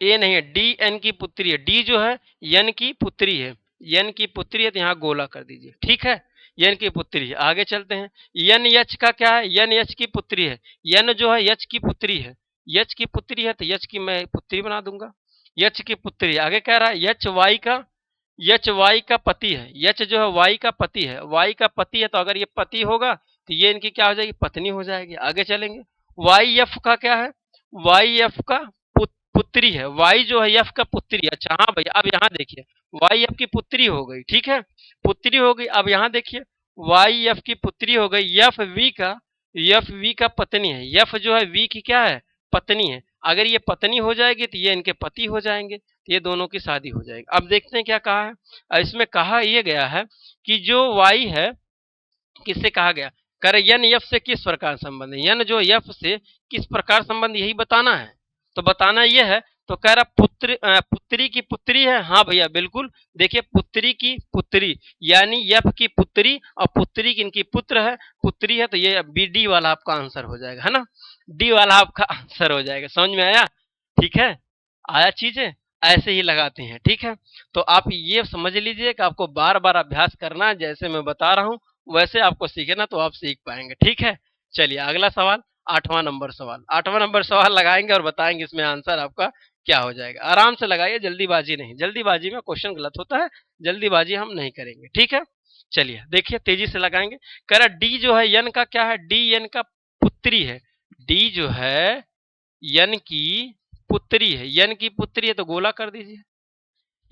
ए नहीं है, डी एन की पुत्री है, डी जो है यन की पुत्री है, यन की पुत्री है, तो यहाँ गोला कर दीजिए, ठीक है, यन की पुत्री है। आगे चलते हैं, यन यच का क्या है, यन यच की पुत्री है, यन जो है यच की पुत्री है, यच की पुत्री है, तो यच की मैं पुत्री बना दूंगा, यच की पुत्री। आगे कह रहा है यच वाई का, यच वाई का पति है, यच जो है वाई का पति है, वाई का पति है, तो अगर ये पति होगा तो ये इनकी क्या हो जाएगी, पत्नी हो जाएगी। आगे चलेंगे, वाई एफ का क्या है, वाई एफ का पुत्री है, वाई जो है एफ का पुत्री है। अच्छा हाँ भैया, अब यहाँ देखिए, वाई एफ की पुत्री हो गई, ठीक है, पुत्री हो गई। अब यहाँ देखिए, वाई एफ की पुत्री हो गई, एफ वी का, एफ वी का पत्नी है, एफ जो है वी की क्या है, पत्नी है। अगर ये पत्नी हो जाएगी तो ये इनके पति हो जाएंगे, तो ये दोनों की शादी हो जाएगी। अब देखते हैं क्या कहा है, इसमें कहा यह गया है कि जो वाई है, किससे कहा गया, कर यन यफ से किस प्रकार संबंध है, यन जो यफ से किस प्रकार संबंध, यही बताना है। तो बताना यह है, तो कह रहा पुत्री की पुत्री है, हाँ भैया बिल्कुल। देखिए पुत्री की पुत्री, यानी यफ की पुत्री, और पुत्री की इनकी पुत्र है, पुत्री है, तो ये बी डी वाला आपका आंसर हो जाएगा, है ना, डी वाला आपका आंसर हो जाएगा। समझ में आया, ठीक है, आया चीजें ऐसे ही लगाते हैं, ठीक है। तो आप ये समझ लीजिए कि आपको बार बार अभ्यास करना है, जैसे मैं बता रहा हूँ वैसे आपको सीखे ना, तो आप सीख पाएंगे, ठीक है। चलिए अगला सवाल, 8वां नंबर सवाल, 8वां नंबर सवाल लगाएंगे और बताएंगे इसमें आंसर आपका क्या हो जाएगा। आराम से लगाइए, जल्दीबाजी नहीं, जल्दीबाजी में क्वेश्चन गलत होता है, जल्दीबाजी हम नहीं करेंगे, ठीक है। चलिए देखिए तेजी से लगाएंगे। कह रहा डी जो है यन का क्या है, डी यन का पुत्री है, डी जो है यन की पुत्री है, यन की पुत्री है, तो गोला कर दीजिए,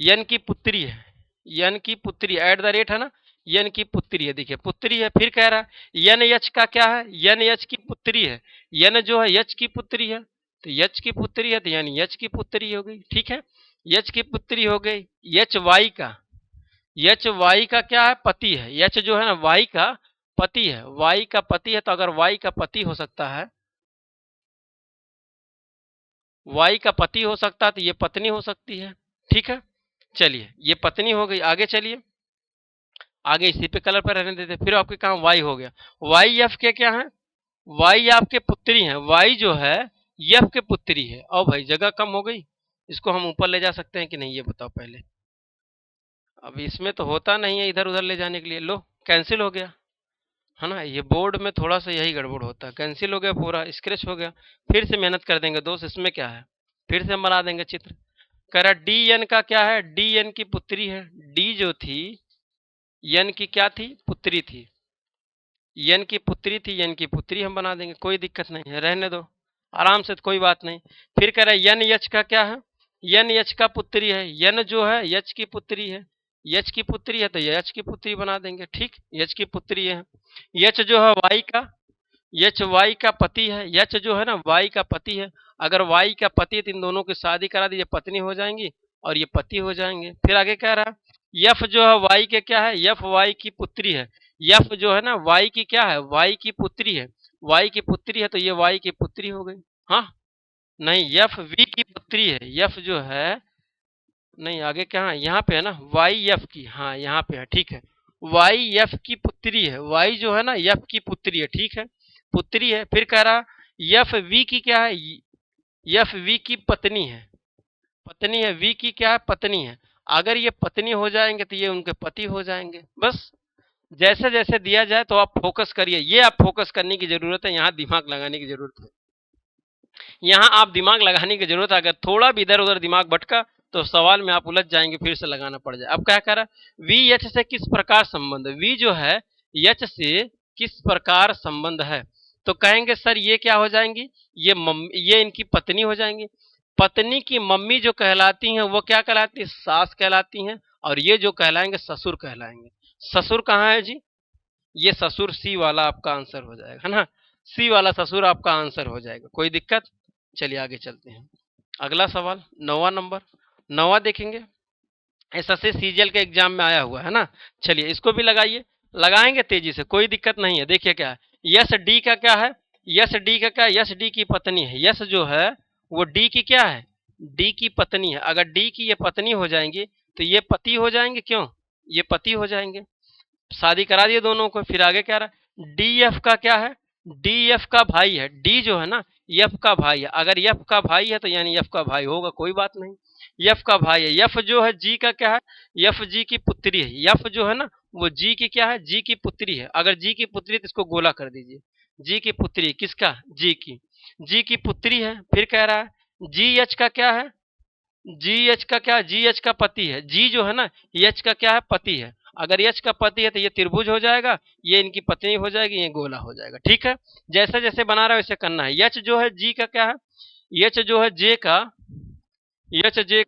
यन की पुत्री है, यन की पुत्री एट द रेट है ना, यन की पुत्री है, देखिए पुत्री है। फिर कह रहा है यन यच का क्या है, यन यच की पुत्री है, यन जो है यच की पुत्री है, तो यच की पुत्री है, तो यानी यच की पुत्री हो गई, ठीक है, यच की पुत्री हो गई। यच वाई का, यच वाई का क्या है, पति है, यच जो है ना वाई का पति है, वाई का पति है, तो अगर वाई का पति हो सकता है, वाई का पति हो सकता है, तो ये पत्नी हो सकती है, ठीक है। चलिए ये पत्नी हो गई, आगे चलिए, आगे इसी पे कलर पर रहने देते, फिर आपके काम वाई हो गया, वाई एफ के क्या है, वाई आपके पुत्री हैं, वाई जो है एफ के पुत्री है। और भाई जगह कम हो गई, इसको हम ऊपर ले जा सकते हैं कि नहीं, ये बताओ पहले। अब इसमें तो होता नहीं है इधर उधर ले जाने के लिए, लो कैंसिल हो गया, है ना, ये बोर्ड में थोड़ा सा यही गड़बड़ होता है, कैंसिल हो गया, पूरा स्क्रैच हो गया। फिर से मेहनत कर देंगे दोस्त, इसमें क्या है, फिर से हम बना देंगे चित्र। कह रहा डी एन का क्या है, डी एन की पुत्री है। डी जो थी एन की क्या थी, पुत्री थी। यन की पुत्री थी, यन की पुत्री हम बना देंगे, कोई दिक्कत नहीं है, रहने दो आराम से, कोई बात नहीं। फिर कह रहे हैं यन यच का क्या है, यन यच का पुत्री है। यन जो है यच की पुत्री है, यच की पुत्री है तो यच की पुत्री बना देंगे, ठीक, यच की पुत्री है। यच जो है वाई का, यच वाई का पति है। यच जो है ना वाई का पति है। अगर वाई का पति है तो इन दोनों की शादी करा दीजिए, पत्नी हो जाएंगी और ये पति हो जाएंगे। फिर आगे कह रहा है यफ जो है वाई के क्या है, यफ वाई की पुत्री है। यफ जो है ना वाई की क्या है, वाई की पुत्री है। वाई की पुत्री है तो ये वाई की पुत्री हो गई। हाँ, नहीं, यफ वी की पुत्री है। यफ जो है, नहीं आगे क्या है, यहाँ पे है ना वाई एफ की, हाँ यहाँ पे है, ठीक है। वाई एफ की पुत्री है, वाई जो है ना एफ की पुत्री है, ठीक है, पुत्री है। फिर कह रहा एफ वी की क्या है, एफ वी की पत्नी है। पत्नी है, वी की क्या है, पत्नी है। अगर ये पत्नी हो जाएंगे तो ये उनके पति हो जाएंगे। बस जैसे जैसे दिया जाए तो आप फोकस करिए, ये आप फोकस करने की जरूरत है, यहाँ दिमाग लगाने की जरूरत है। यहाँ आप दिमाग लगाने की जरूरत है, अगर थोड़ा भी इधर उधर दिमाग भटका तो सवाल में आप उलझ जाएंगे, फिर से लगाना पड़ जाए। अब क्या कह रहा है, वी एच से किस प्रकार संबंध, वी जो है एच से किस प्रकार संबंध है, तो कहेंगे सर ये क्या हो जाएंगी, ये इनकी पत्नी हो जाएंगी। पत्नी की मम्मी जो कहलाती हैं वो क्या कहलाती है, सास कहलाती हैं, और ये जो कहलाएंगे ससुर कहलाएंगे। ससुर कहाँ है जी, ये ससुर सी वाला आपका आंसर हो जाएगा, है ना, सी वाला ससुर आपका आंसर हो जाएगा, कोई दिक्कत। चलिए आगे चलते हैं। अगला सवाल 9वां नंबर, 9वां देखेंगे। एसएससी सीजीएल के एग्जाम में आया हुआ है ना। चलिए इसको भी लगाइए, लगाएंगे तेजी से, कोई दिक्कत नहीं है। देखिए क्या है, यस डी का क्या है, यस डी का क्या है, यस डी की पत्नी है। यस जो है वो डी की क्या है, डी की पत्नी है। अगर डी की ये पत्नी हो जाएंगी तो ये पति हो जाएंगे, क्यों, ये पति हो जाएंगे, शादी करा दिए दोनों को। फिर आगे क्या रहा, डी एफ का क्या है, डी एफ का भाई है। डी जो है ना एफ का भाई है, अगर एफ का भाई है तो यानी एफ का भाई होगा, कोई बात नहीं, एफ का भाई है। एफ जो है जी का क्या है, एफ जी की पुत्री है। एफ जो है ना वो जी की क्या है, जी की पुत्री है। अगर जी की पुत्री है तो इसको गोला कर दीजिए, जी की पुत्री किसका, जी की, जी की पुत्री है। फिर कह रहा है जी एच का क्या है, जी एच का क्या, जी एच का पति है। जी जो है ना एच का क्या है, पति है। अगर एच का पति है तो ये त्रिभुज हो जाएगा, ये इनकी पत्नी हो जाएगी, ये गोला हो जाएगा, ठीक है। जैसे जैसे बना रहा है वैसे करना है। एच जो है जी का क्या है, एच जो है जे का, एच जे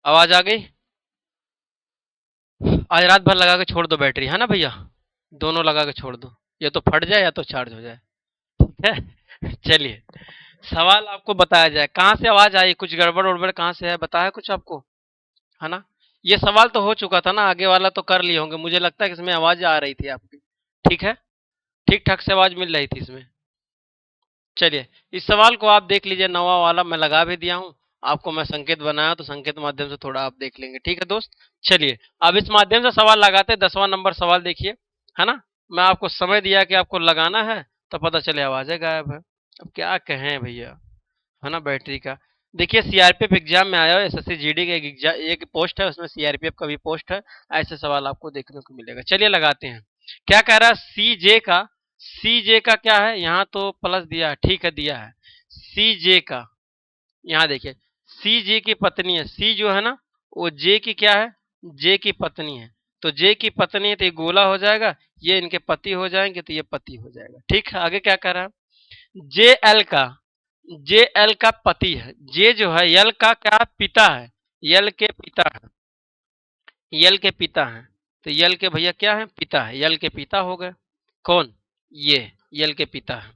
आवाज आ गई? आज रात भर लगा के छोड़ दो बैटरी, है ना भैया? दोनों लगा के छोड़ दो, या तो फट जाए या तो चार्ज हो जाए। ठीक है। चलिए, सवाल आपको बताया जाए। कहाँ से आवाज आई? कुछ गड़बड़ उड़बड़ कहाँ से है, बताया कुछ आपको? है ना? ये सवाल तो हो चुका था ना, आगे वाला तो कर लिए होंगे, मुझे लगता है कि इसमें आवाज आ रही थी आपकी। ठीक है, ठीक ठाक से आवाज मिल रही थी इसमें। चलिए, इस सवाल को आप देख लीजिए, नवा वाला मैं लगा भी दिया हूँ। आपको मैं संकेत बनाया तो संकेत माध्यम से थोड़ा आप देख लेंगे। ठीक है दोस्त? चलिए, अब इस माध्यम से सवाल लगाते हैं। 10वां नंबर सवाल देखिए, है ना? मैं आपको समय दिया कि आपको लगाना है, तो पता चले आवाजें गायब है। अब क्या कहें भैया, है ना? बैटरी का देखिए, सीआरपीएफ एग्जाम में आया हो, एसएससी जीडी का एक एग्जाम, एक पोस्ट है, उसमें सीआरपीएफ का भी पोस्ट है। ऐसे सवाल आपको देखने को मिलेगा। चलिए लगाते हैं। क्या कह रहा है? सीजे का क्या है? यहाँ तो प्लस दिया है, ठीक है, दिया है सीजे का। यहाँ देखिए, सी जे की पत्नी है। सी जो है ना, वो जे की क्या है? जे की पत्नी है। तो जे की पत्नी है तो ये गोला हो जाएगा, ये इनके पति हो जाएंगे, तो ये पति हो जाएगा। ठीक है, आगे क्या कर रहा है? जे एल का, जे एल का पति है। जे जो है यल का क्या? पिता है। यल के पिता है, यल के पिता है। तो यल के भैया क्या है? पिता है। यल के पिता हो गए कौन? ये यल के पिता है,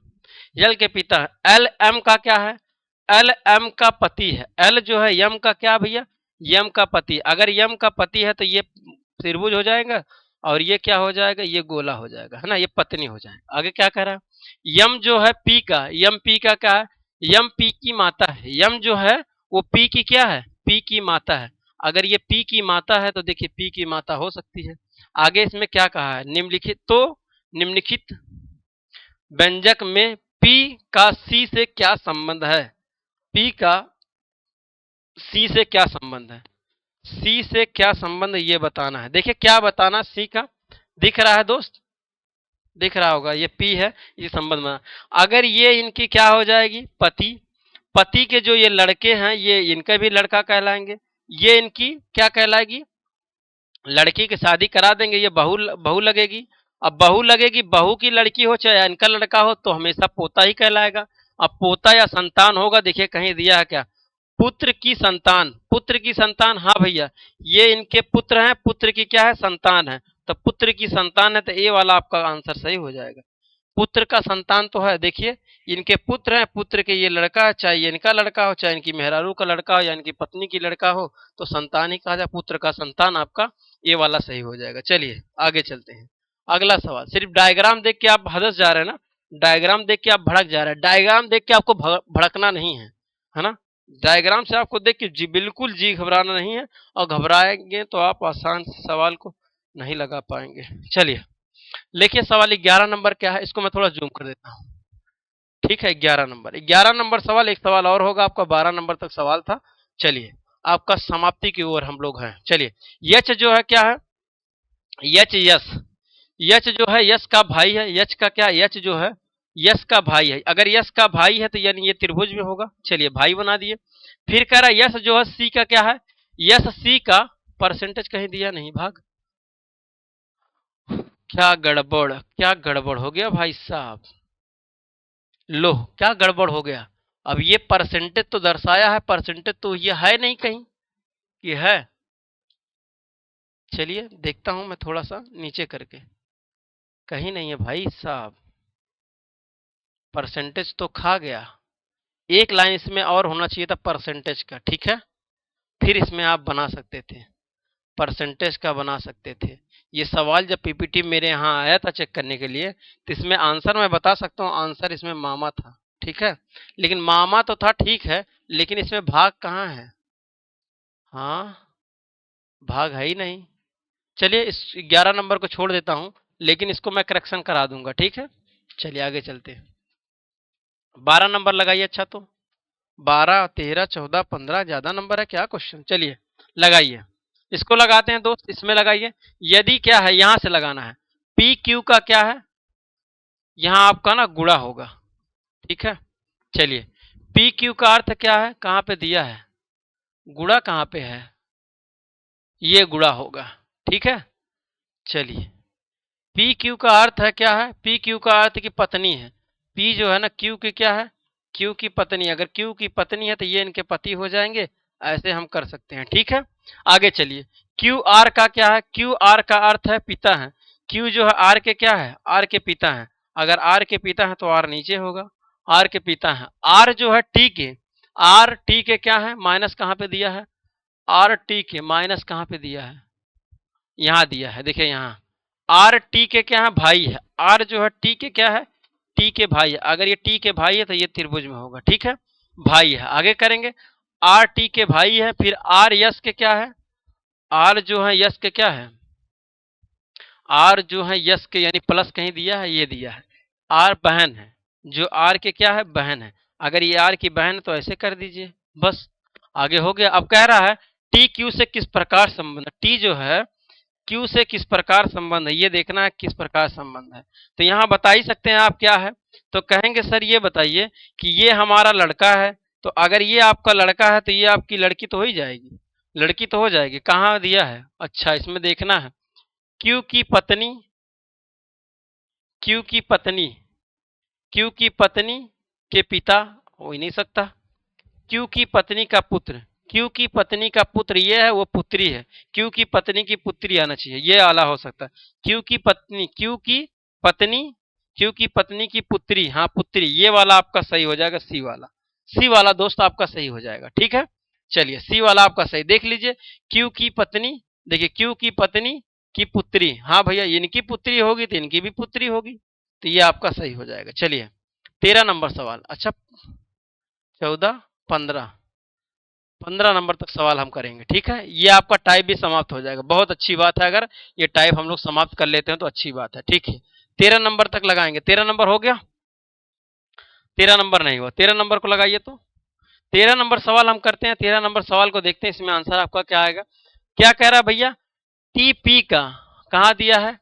यल के पिता है। एल एम का क्या है? एल एम का पति है। एल जो है यम का क्या भैया? यम का पति। अगर यम का पति है तो ये त्रिभुज हो जाएगा, और ये क्या हो जाएगा? ये गोला हो जाएगा, है ना? ये पत्नी हो जाएगा। आगे क्या कह रहा है? यम जो है पी का, यम पी का क्या है? यम पी की माता है। यम जो है वो पी की क्या है? पी की माता है। अगर ये पी की माता है तो देखिए पी की माता हो सकती है। आगे इसमें क्या कहा है? निम्नलिखित, तो निम्नलिखित व्यंजक में पी का सी से क्या संबंध है? पी का सी से क्या संबंध है? सी से क्या संबंध, ये बताना है। देखिए क्या बताना, सी का दिख रहा है दोस्त? दिख रहा होगा, ये पी है, ये संबंध बना। अगर ये इनकी क्या हो जाएगी? पति। पति के जो ये लड़के हैं, ये इनका भी लड़का कहलाएंगे। ये इनकी क्या कहलाएगी? लड़की की शादी करा देंगे, ये बहू बहू लगेगी। अब बहू लगेगी, बहू की लड़की हो चाहे इनका लड़का हो, तो हमेशा पोता ही कहलाएगा। अब पोता या संतान होगा, देखिए कहीं दिया है क्या? पुत्र की संतान, पुत्र की संतान, हाँ भैया, ये इनके पुत्र हैं, पुत्र की क्या है? संतान है। तो पुत्र की संतान है, तो ए वाला आपका आंसर सही हो जाएगा। पुत्र का संतान तो है, देखिए इनके पुत्र हैं, पुत्र के ये लड़का है, चाहे ये इनका लड़का हो, चाहे इनकी मेहरारू का लड़का हो, या इनकी पत्नी की लड़का हो, तो संतान ही कहा जाए। पुत्र का संतान आपका ये वाला सही हो जाएगा। चलिए आगे चलते हैं। अगला सवाल, सिर्फ डायग्राम देख के आप हदस जा रहे हैं ना, डायग्राम देख के आप भड़क जा रहे हैं। डायग्राम देख के आपको भड़कना नहीं है ना? डायग्राम से आपको देख के जी, बिल्कुल जी घबराना नहीं है, और घबराएंगे तो आप आसान सवाल को नहीं लगा पाएंगे। चलिए देखिए, सवाल 11 नंबर क्या है, इसको मैं थोड़ा जूम कर देता हूँ। ठीक है, 11 नंबर, 11 नंबर सवाल। एक सवाल और होगा आपका, 12 नंबर तक सवाल था। चलिए, आपका समाप्ति की ओर हम लोग हैं। चलिए, यच जो है क्या है? यच, यस, यच जो है यश का भाई है। यच का क्या? यच जो है यश का भाई है। अगर यश का भाई है तो यानी ये त्रिभुज में होगा। चलिए भाई बना दिए। फिर कह रहा है यश जो है सी का क्या है? यश सी का परसेंटेज कहीं दिया नहीं भाग। क्या गड़बड़, क्या गड़बड़ हो गया भाई साहब? लो, क्या गड़बड़ हो गया? अब ये परसेंटेज तो दर्शाया है, परसेंटेज तो ये है नहीं कहीं, ये है। चलिए देखता हूं मैं थोड़ा सा नीचे करके, कहीं नहीं है भाई साहब, परसेंटेज तो खा गया। एक लाइन इसमें और होना चाहिए था परसेंटेज का। ठीक है, फिर इसमें आप बना सकते थे, परसेंटेज का बना सकते थे। ये सवाल जब पीपीटी मेरे यहाँ आया था चेक करने के लिए, तो इसमें आंसर मैं बता सकता हूँ, आंसर इसमें मामा था। ठीक है, लेकिन मामा तो था, ठीक है, लेकिन इसमें भाग कहाँ है? हाँ, भाग है ही नहीं। चलिए इस 11 नंबर को छोड़ देता हूँ, लेकिन इसको मैं करेक्शन करा दूंगा। ठीक है, चलिए आगे चलते हैं। 12 नंबर लगाइए। अच्छा, तो 12, 13, 14, 15 ज्यादा नंबर है क्या क्वेश्चन? चलिए लगाइए, इसको लगाते हैं दोस्त, इसमें लगाइए। यदि क्या है, यहां से लगाना है। पी क्यू का क्या है? यहां आपका ना गुणा होगा। ठीक है, चलिए, पी क्यू का अर्थ क्या है? कहां पे दिया है? गुणा कहां पे है? ये गुणा होगा। ठीक है, चलिए, पी क्यू का अर्थ है क्या है? पी क्यू का अर्थ की पत्नी है। पी जो है ना, क्यू की क्या है? क्यू की पत्नी। अगर क्यू की पत्नी है तो ये इनके पति हो जाएंगे। ऐसे हम कर सकते हैं। ठीक है, आगे चलिए, क्यू आर का क्या है? क्यू आर का अर्थ है पिता है। क्यू जो है आर के क्या है? आर के पिता है। अगर आर के पिता है तो आर नीचे होगा, आर के पिता है। आर जो है टी के, आर टी के क्या है? माइनस कहाँ पे दिया है? आर टी के माइनस कहाँ पे दिया है? यहाँ दिया है, देखिए यहाँ। आर टी के क्या है? भाई है। आर जो है टी के क्या है? टी के भाई है। अगर ये टी के भाई है तो ये त्रिभुज में होगा, ठीक है, भाई है। आगे करेंगे, आर टी के भाई है, फिर आर यस के क्या है? आर जो है यस के क्या है? आर जो है यस के यानी प्लस कहीं दिया है? ये दिया है। आर बहन है, जो आर के क्या है? बहन है। अगर ये आर की बहन है तो ऐसे कर दीजिए, बस आगे हो गया। अब कह रहा है टी क्यू से किस प्रकार संबंध, टी जो है क्यू से किस प्रकार संबंध है, ये देखना है किस प्रकार संबंध है। तो यहाँ बता ही सकते हैं आप क्या है, तो कहेंगे सर ये बताइए कि ये हमारा लड़का है, तो अगर ये आपका लड़का है तो ये आपकी लड़की तो हो ही जाएगी, लड़की तो हो जाएगी। कहाँ दिया है? अच्छा, इसमें देखना है, क्यू की पत्नी, क्यू की पत्नी, क्यू की पत्नी के पिता हो ही नहीं सकता। क्यू की पत्नी का पुत्र, क्यू की पत्नी का पुत्र ये है, वो पुत्री है। क्यू की पत्नी की पुत्री आना चाहिए, ये आला हो सकता है। क्यू की पत्नी, क्यू की पत्नी, क्यू की पत्नी की पुत्री, हाँ पुत्री, ये वाला आपका सही हो जाएगा, सी वाला। सी वाला दोस्त आपका सही हो जाएगा, ठीक है। चलिए सी वाला आपका सही, देख लीजिए, क्यू की पत्नी, देखिए क्यू की पत्नी की पुत्री, हाँ भैया इनकी पुत्री होगी तो इनकी भी पुत्री होगी, तो ये आपका सही हो जाएगा। चलिए 13 नंबर सवाल, अच्छा 14, 15, 15 नंबर तक सवाल हम करेंगे, ठीक है। ये आपका टाइप भी समाप्त हो जाएगा, बहुत अच्छी बात है, अगर ये टाइप हम लोग समाप्त कर लेते हैं तो अच्छी बात है, ठीक है। 13 नंबर तक लगाएंगे, 13 नंबर हो गया, 13 नंबर नहीं हुआ, 13 नंबर को लगाइए। तो 13 नंबर सवाल हम करते हैं, 13 नंबर सवाल को देखते हैं, इसमें आंसर आपका क्या आएगा। क्या कह रहा है भैया? टीपी का कहाँ दिया है?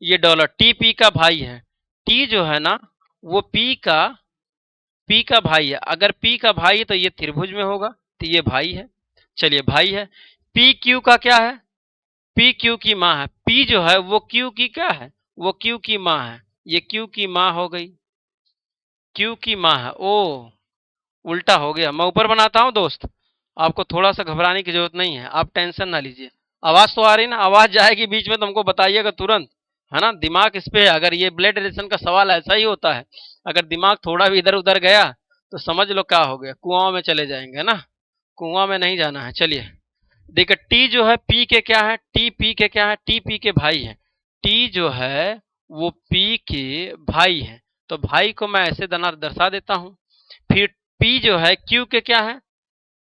ये डॉलर, टीपी का भाई है। टी जो है ना वो पी का भाई है। अगर पी का भाई है तो ये त्रिभुज में होगा, तो ये भाई है। चलिए भाई है। पी क्यू का क्या है? पी क्यू की माँ है। पी जो है वो क्यू की क्या है? वो क्यू की माँ है, ये क्यू की माँ हो गई, क्यू की माँ है। ओ उल्टा हो गया, मैं ऊपर बनाता हूँ दोस्त, आपको थोड़ा सा घबराने की जरूरत नहीं है, आप टेंशन ना लीजिए। आवाज तो आ रही ना? आवाज जाएगी बीच में तो हमको बताइएगा तुरंत, है ना, दिमाग इस पे है। अगर ये ब्लड रिलेशन का सवाल ऐसा ही होता है, अगर दिमाग थोड़ा भी इधर उधर गया तो समझ लो क्या हो गया, कुआं में चले जाएंगे, है ना, कुआं में नहीं जाना है। चलिए देखिए, टी जो है पी के क्या है? टी पी के क्या है? टी पी के भाई है। टी जो है वो पी के भाई है, तो भाई को मैं ऐसे दर्शा देता हूं। फिर पी जो है क्यू के क्या है?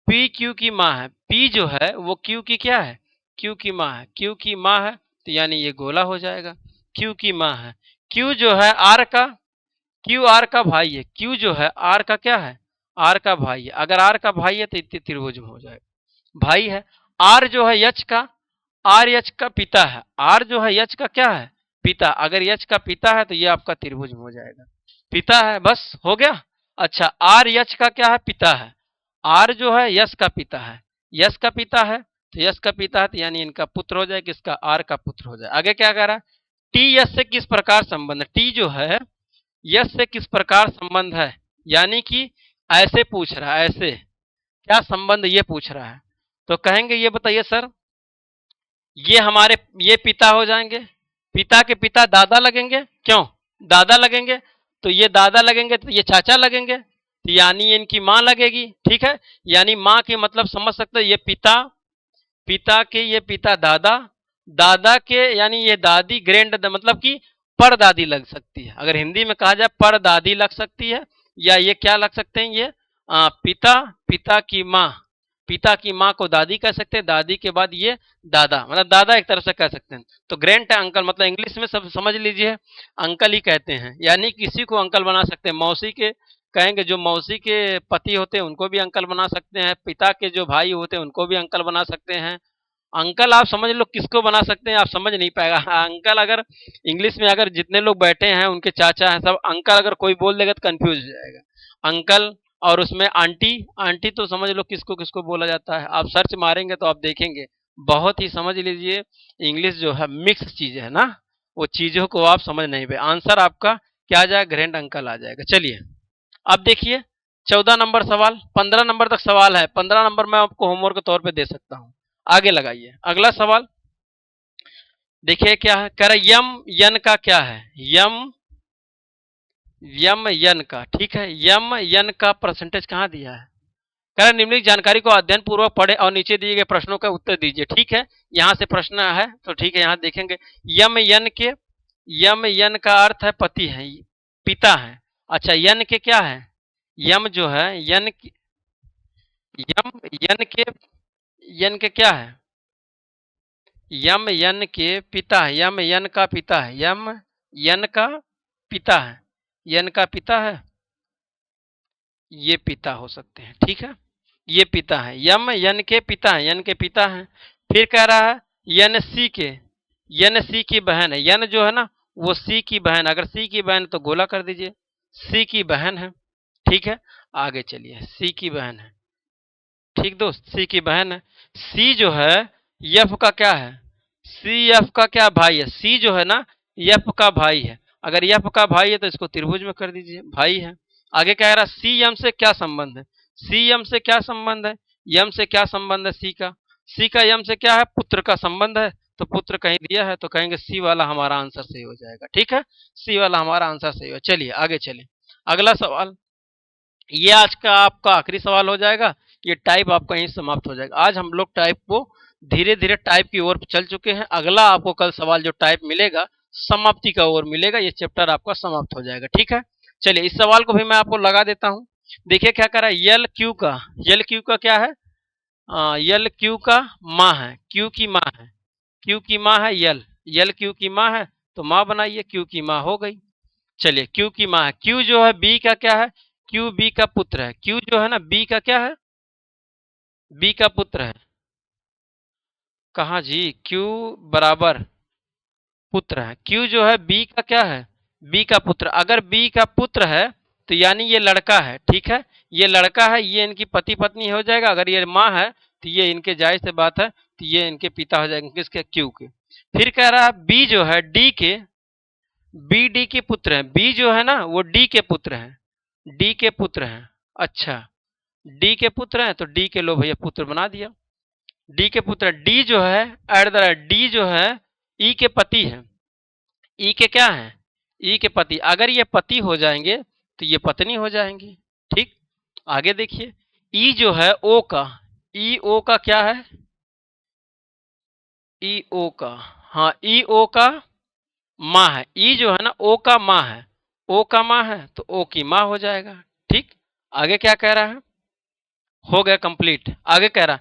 पी क्यू की माँ है। पी जो है वो क्यू की क्या है? क्यू की माँ है। क्यू की माँ है तो यानी ये गोला हो जाएगा, क्यू की माँ है। क्यू जो है आर का, क्यू आर का भाई है। क्यू जो है आर का क्या है? आर का भाई है। अगर आर का भाई है तो त्रिभुज में हो जाएगा, भाई है। आर जो है यच का, आर यच का पिता है। आर जो है यच का क्या है? पिता। अगर यच का पिता है तो ये आपका त्रिभुज में हो जाएगा, पिता है, बस हो गया। अच्छा आर यच का क्या है? पिता है। आर जो है यश का पिता है, यश का पिता है तो यश का पिता है तो यानी इनका पुत्र हो जाए, किसका? आर का पुत्र हो जाए। आगे क्या कह रहा है? टी यश से किस प्रकार संबंध है? टी जो है यश से किस प्रकार संबंध है, यानी कि ऐसे पूछ रहा है, ऐसे क्या संबंध ये पूछ रहा है। तो कहेंगे ये बताइए सर, ये हमारे ये पिता हो जाएंगे, पिता के पिता दादा लगेंगे, क्यों दादा लगेंगे? तो ये दादा लगेंगे तो ये चाचा लगेंगे, तो यानी इनकी माँ लगेगी, ठीक है। यानी माँ के मतलब समझ सकते हो, ये पिता, पिता के ये पिता दादा, दादा के यानी ये दादी, ग्रैंड मतलब कि परदादी लग सकती है। अगर हिंदी में कहा जाए परदादी लग सकती है, या ये क्या लग सकते हैं, ये पिता, पिता की माँ, पिता की माँ को दादी कह सकते हैं, दादी के बाद ये दादा, मतलब दादा एक तरह से कह सकते हैं। तो ग्रैंड अंकल मतलब इंग्लिश में सब समझ लीजिए अंकल ही कहते हैं, यानी किसी को अंकल बना सकते हैं। मौसी के कहेंगे, जो मौसी के पति होते हैं उनको भी अंकल बना सकते हैं, पिता के जो भाई होते हैं उनको भी अंकल बना सकते हैं। अंकल आप समझ लो किसको बना सकते हैं, आप समझ नहीं पाएगा। अंकल अगर इंग्लिश में अगर जितने लोग बैठे हैं उनके चाचा हैं सब अंकल, अगर कोई बोल देगा तो कंफ्यूज हो जाएगा अंकल। और उसमें आंटी, आंटी तो समझ लो किसको किसको बोला जाता है, आप सर्च मारेंगे तो आप देखेंगे। बहुत ही समझ लीजिए, इंग्लिश जो है मिक्स चीज है ना, वो चीजों को आप समझ नहीं पाए। आंसर आपका क्या आ जाएगा? ग्रैंड अंकल आ जाएगा। चलिए अब देखिए 14 नंबर सवाल, 15 नंबर तक सवाल है, 15 नंबर मैं आपको होमवर्क के तौर पे दे सकता हूँ। आगे लगाइए अगला सवाल। देखिए क्या है, कह रहा यम यन का क्या है, यम यम यन का, ठीक है, यम यन का परसेंटेज कहाँ दिया है। कह रहा निम्नलिखित जानकारी को अध्ययन पूर्वक पढ़े और नीचे दिए गए प्रश्नों का उत्तर दीजिए, ठीक है। यहां से प्रश्न है तो ठीक है, यहां देखेंगे यम यन का अर्थ है पति है, पिता है। अच्छा यन के क्या है, यम जो है यम यन के क्या है, यम यन के पिता है, यम यन का पिता है, यम यन का पिता है, यन का पिता है, ये पिता हो सकते हैं, ठीक है, ये पिता है, यम यन के पिता है, यन के पिता है। फिर कह रहा है यन सी के, यन सी की बहन है, यन जो है ना वो सी की बहन, अगर सी की बहन तो गोला कर दीजिए, सी की बहन है, ठीक है। आगे चलिए, सी की बहन है, ठीक दोस्त, सी की बहन है। सी जो है एफ का क्या है, सी एफ का क्या भाई है, सी जो है ना एफ का भाई है, अगर एफ का भाई है तो इसको त्रिभुज में कर दीजिए, भाई है। आगे क्या कह रहा, सी एम से क्या संबंध है, सी एम से क्या संबंध है, यम से क्या संबंध है, सी का यम से क्या है, पुत्र का संबंध है, तो पुत्र कहीं दिया है तो कहेंगे सी वाला हमारा आंसर सही हो जाएगा, ठीक है, सी वाला हमारा आंसर सही हो। चलिए आगे चलिए अगला सवाल, ये आज का आपका आखिरी सवाल हो जाएगा, ये टाइप आपका यहीं समाप्त हो जाएगा। आज हम लोग टाइप को धीरे धीरे टाइप की ओर चल चुके हैं, अगला आपको कल सवाल जो टाइप मिलेगा समाप्ति का ओर मिलेगा, ये चैप्टर आपका समाप्त हो जाएगा, ठीक है। चलिए इस सवाल को भी मैं आपको लगा देता हूं। देखिए क्या कर रहा है, यल क्यू का क्या है, यल क्यू का माँ है, क्यू की माँ है, क्यू की माँ है यल, यल क्यू की माँ है तो माँ बनाइए, क्यू की माँ हो गई। चलिए क्यू की माँ है, क्यू जो है बी का क्या है, क्यू बी का पुत्र है, क्यू जो है ना बी का क्या है, बी का पुत्र है, कहा जी, क्यू बराबर पुत्र है, क्यू जो है बी का क्या है, बी का पुत्र, अगर बी का पुत्र है तो यानी ये लड़का है, ठीक है, ये लड़का है, ये इनकी पति पत्नी हो जाएगा, अगर ये माँ है तो ये इनके जायज से बात है, तो ये इनके पिता हो जाएंगे, किसके, क्यू के। फिर कह रहा है बी जो है डी के, बी डी के पुत्र है, बी जो है ना वो डी के पुत्र है, डी के पुत्र हैं। अच्छा डी के पुत्र हैं तो डी के लो भैया पुत्र बना दिया, डी के पुत्र, डी जो है एट द रेट, डी जो है ई के पति है, ई के क्या है, ई के पति, अगर ये पति हो जाएंगे तो ये पत्नी हो जाएंगी, ठीक। आगे देखिए ई जो है ओ का, ई ओ का क्या है, ई ओ का, हाँ ई ओ का माँ है, ई जो है ना ओ का माँ है, ओ का माँ है तो ओ की माँ हो जाएगा, ठीक। आगे क्या कह रहा है, हो गया कंप्लीट। आगे कह रहा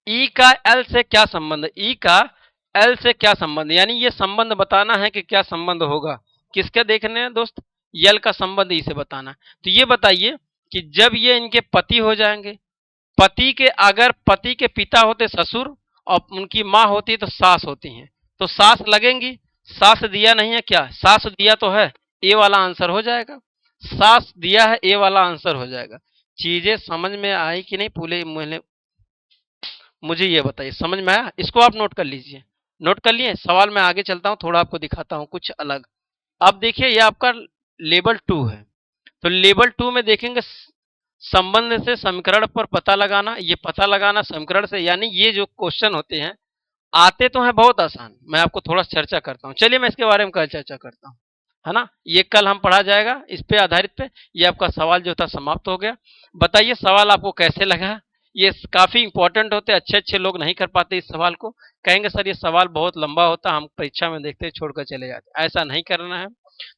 ई का एल से क्या संबंध, ई का एल से क्या संबंध, यानी ये संबंध बताना है कि क्या संबंध होगा, किसके देखने हैं दोस्त, यल का संबंध ई से बताना है। तो ये बताइए कि जब ये इनके पति हो जाएंगे, पति के अगर पति के पिता होते ससुर और उनकी माँ होती तो सास होती हैं, तो सास लगेंगी, सास दिया नहीं है क्या, सास दिया तो है, ए वाला आंसर हो जाएगा, सास दिया है, ए वाला आंसर हो जाएगा। चीजें समझ में आई कि नहीं, पूरे मुझे ये बताइए समझ में आया, इसको आप नोट कर लीजिए, नोट कर लिए सवाल में आगे चलता हूं, थोड़ा आपको दिखाता हूं कुछ अलग। अब देखिए ये आपका लेवल 2 है, तो लेवल 2 में देखेंगे संबंध से समीकरण पर पता लगाना, ये पता लगाना समीकरण से, यानी ये जो क्वेश्चन होते हैं आते तो हैं बहुत आसान, मैं आपको थोड़ा चर्चा करता हूँ, चलिए मैं इसके बारे में कल चर्चा करता हूँ, है ना, ये कल हम पढ़ा जाएगा इस पे आधारित पे। ये आपका सवाल जो था समाप्त हो गया। बताइए सवाल आपको कैसे लगा, ये काफी इंपॉर्टेंट होते, अच्छे अच्छे लोग नहीं कर पाते इस सवाल को, कहेंगे सर ये सवाल बहुत लंबा होता, हम परीक्षा में देखते छोड़कर चले जाते, ऐसा नहीं करना है।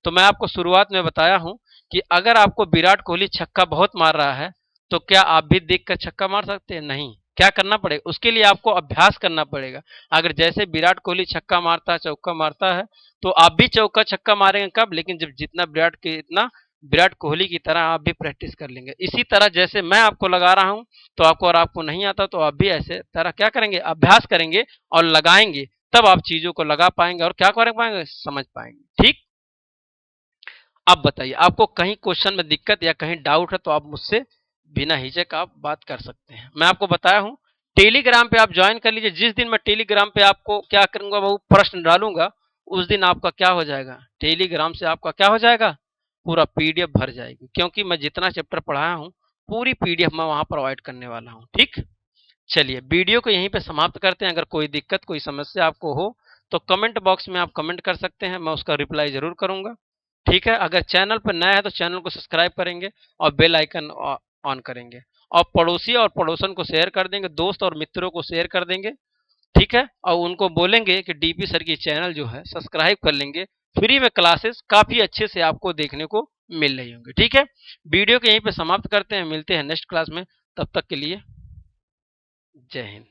तो मैं आपको शुरुआत में बताया हूं कि अगर आपको विराट कोहली छक्का बहुत मार रहा है तो क्या आप भी देख कर छक्का मार सकते हैं, नहीं, क्या करना पड़ेगा, उसके लिए आपको अभ्यास करना पड़ेगा। अगर जैसे विराट कोहली छक्का मारता है, चौका मारता है, तो आप भी चौका छक्का मारेंगे कब, लेकिन जब जितना विराट कोहली की तरह आप भी प्रैक्टिस कर लेंगे। इसी तरह जैसे मैं आपको लगा रहा हूं तो आपको, और आपको नहीं आता तो आप भी ऐसे तरह क्या करेंगे, अभ्यास करेंगे और लगाएंगे, तब आप चीजों को लगा पाएंगे और क्या कर पाएंगे, समझ पाएंगे, ठीक। अब बताइए आपको कहीं क्वेश्चन में दिक्कत या कहीं डाउट है तो आप मुझसे बिना हिचक आप बात कर सकते हैं। मैं आपको बताया हूं टेलीग्राम पे आप ज्वाइन कर लीजिए, जिस दिन मैं टेलीग्राम पे आपको क्या करूंगा, वो प्रश्न डालूंगा, उस दिन आपका क्या हो जाएगा, टेलीग्राम से आपका क्या हो जाएगा, पूरा पीडीएफ भर जाएगी, क्योंकि मैं जितना चैप्टर पढ़ाया हूं पूरी पीडीएफ मैं वहां प्रोवाइड करने वाला हूं, ठीक। चलिए वीडियो को यहीं पे समाप्त करते हैं। अगर कोई दिक्कत कोई समस्या आपको हो तो कमेंट बॉक्स में आप कमेंट कर सकते हैं, मैं उसका रिप्लाई जरूर करूंगा। ठीक है, अगर चैनल पर नया है तो चैनल को सब्सक्राइब करेंगे और बेल आइकन ऑन करेंगे, और पड़ोसी और पड़ोसन को शेयर कर देंगे, दोस्त और मित्रों को शेयर कर देंगे। ठीक है, और उनको बोलेंगे कि डीपी सर की चैनल जो है सब्सक्राइब कर लेंगे। फ्री में क्लासेस काफी अच्छे से आपको देखने को मिल रही होंगी। ठीक है, वीडियो को यहीं पे समाप्त करते हैं, मिलते हैं नेक्स्ट क्लास में। तब तक के लिए जय हिंद।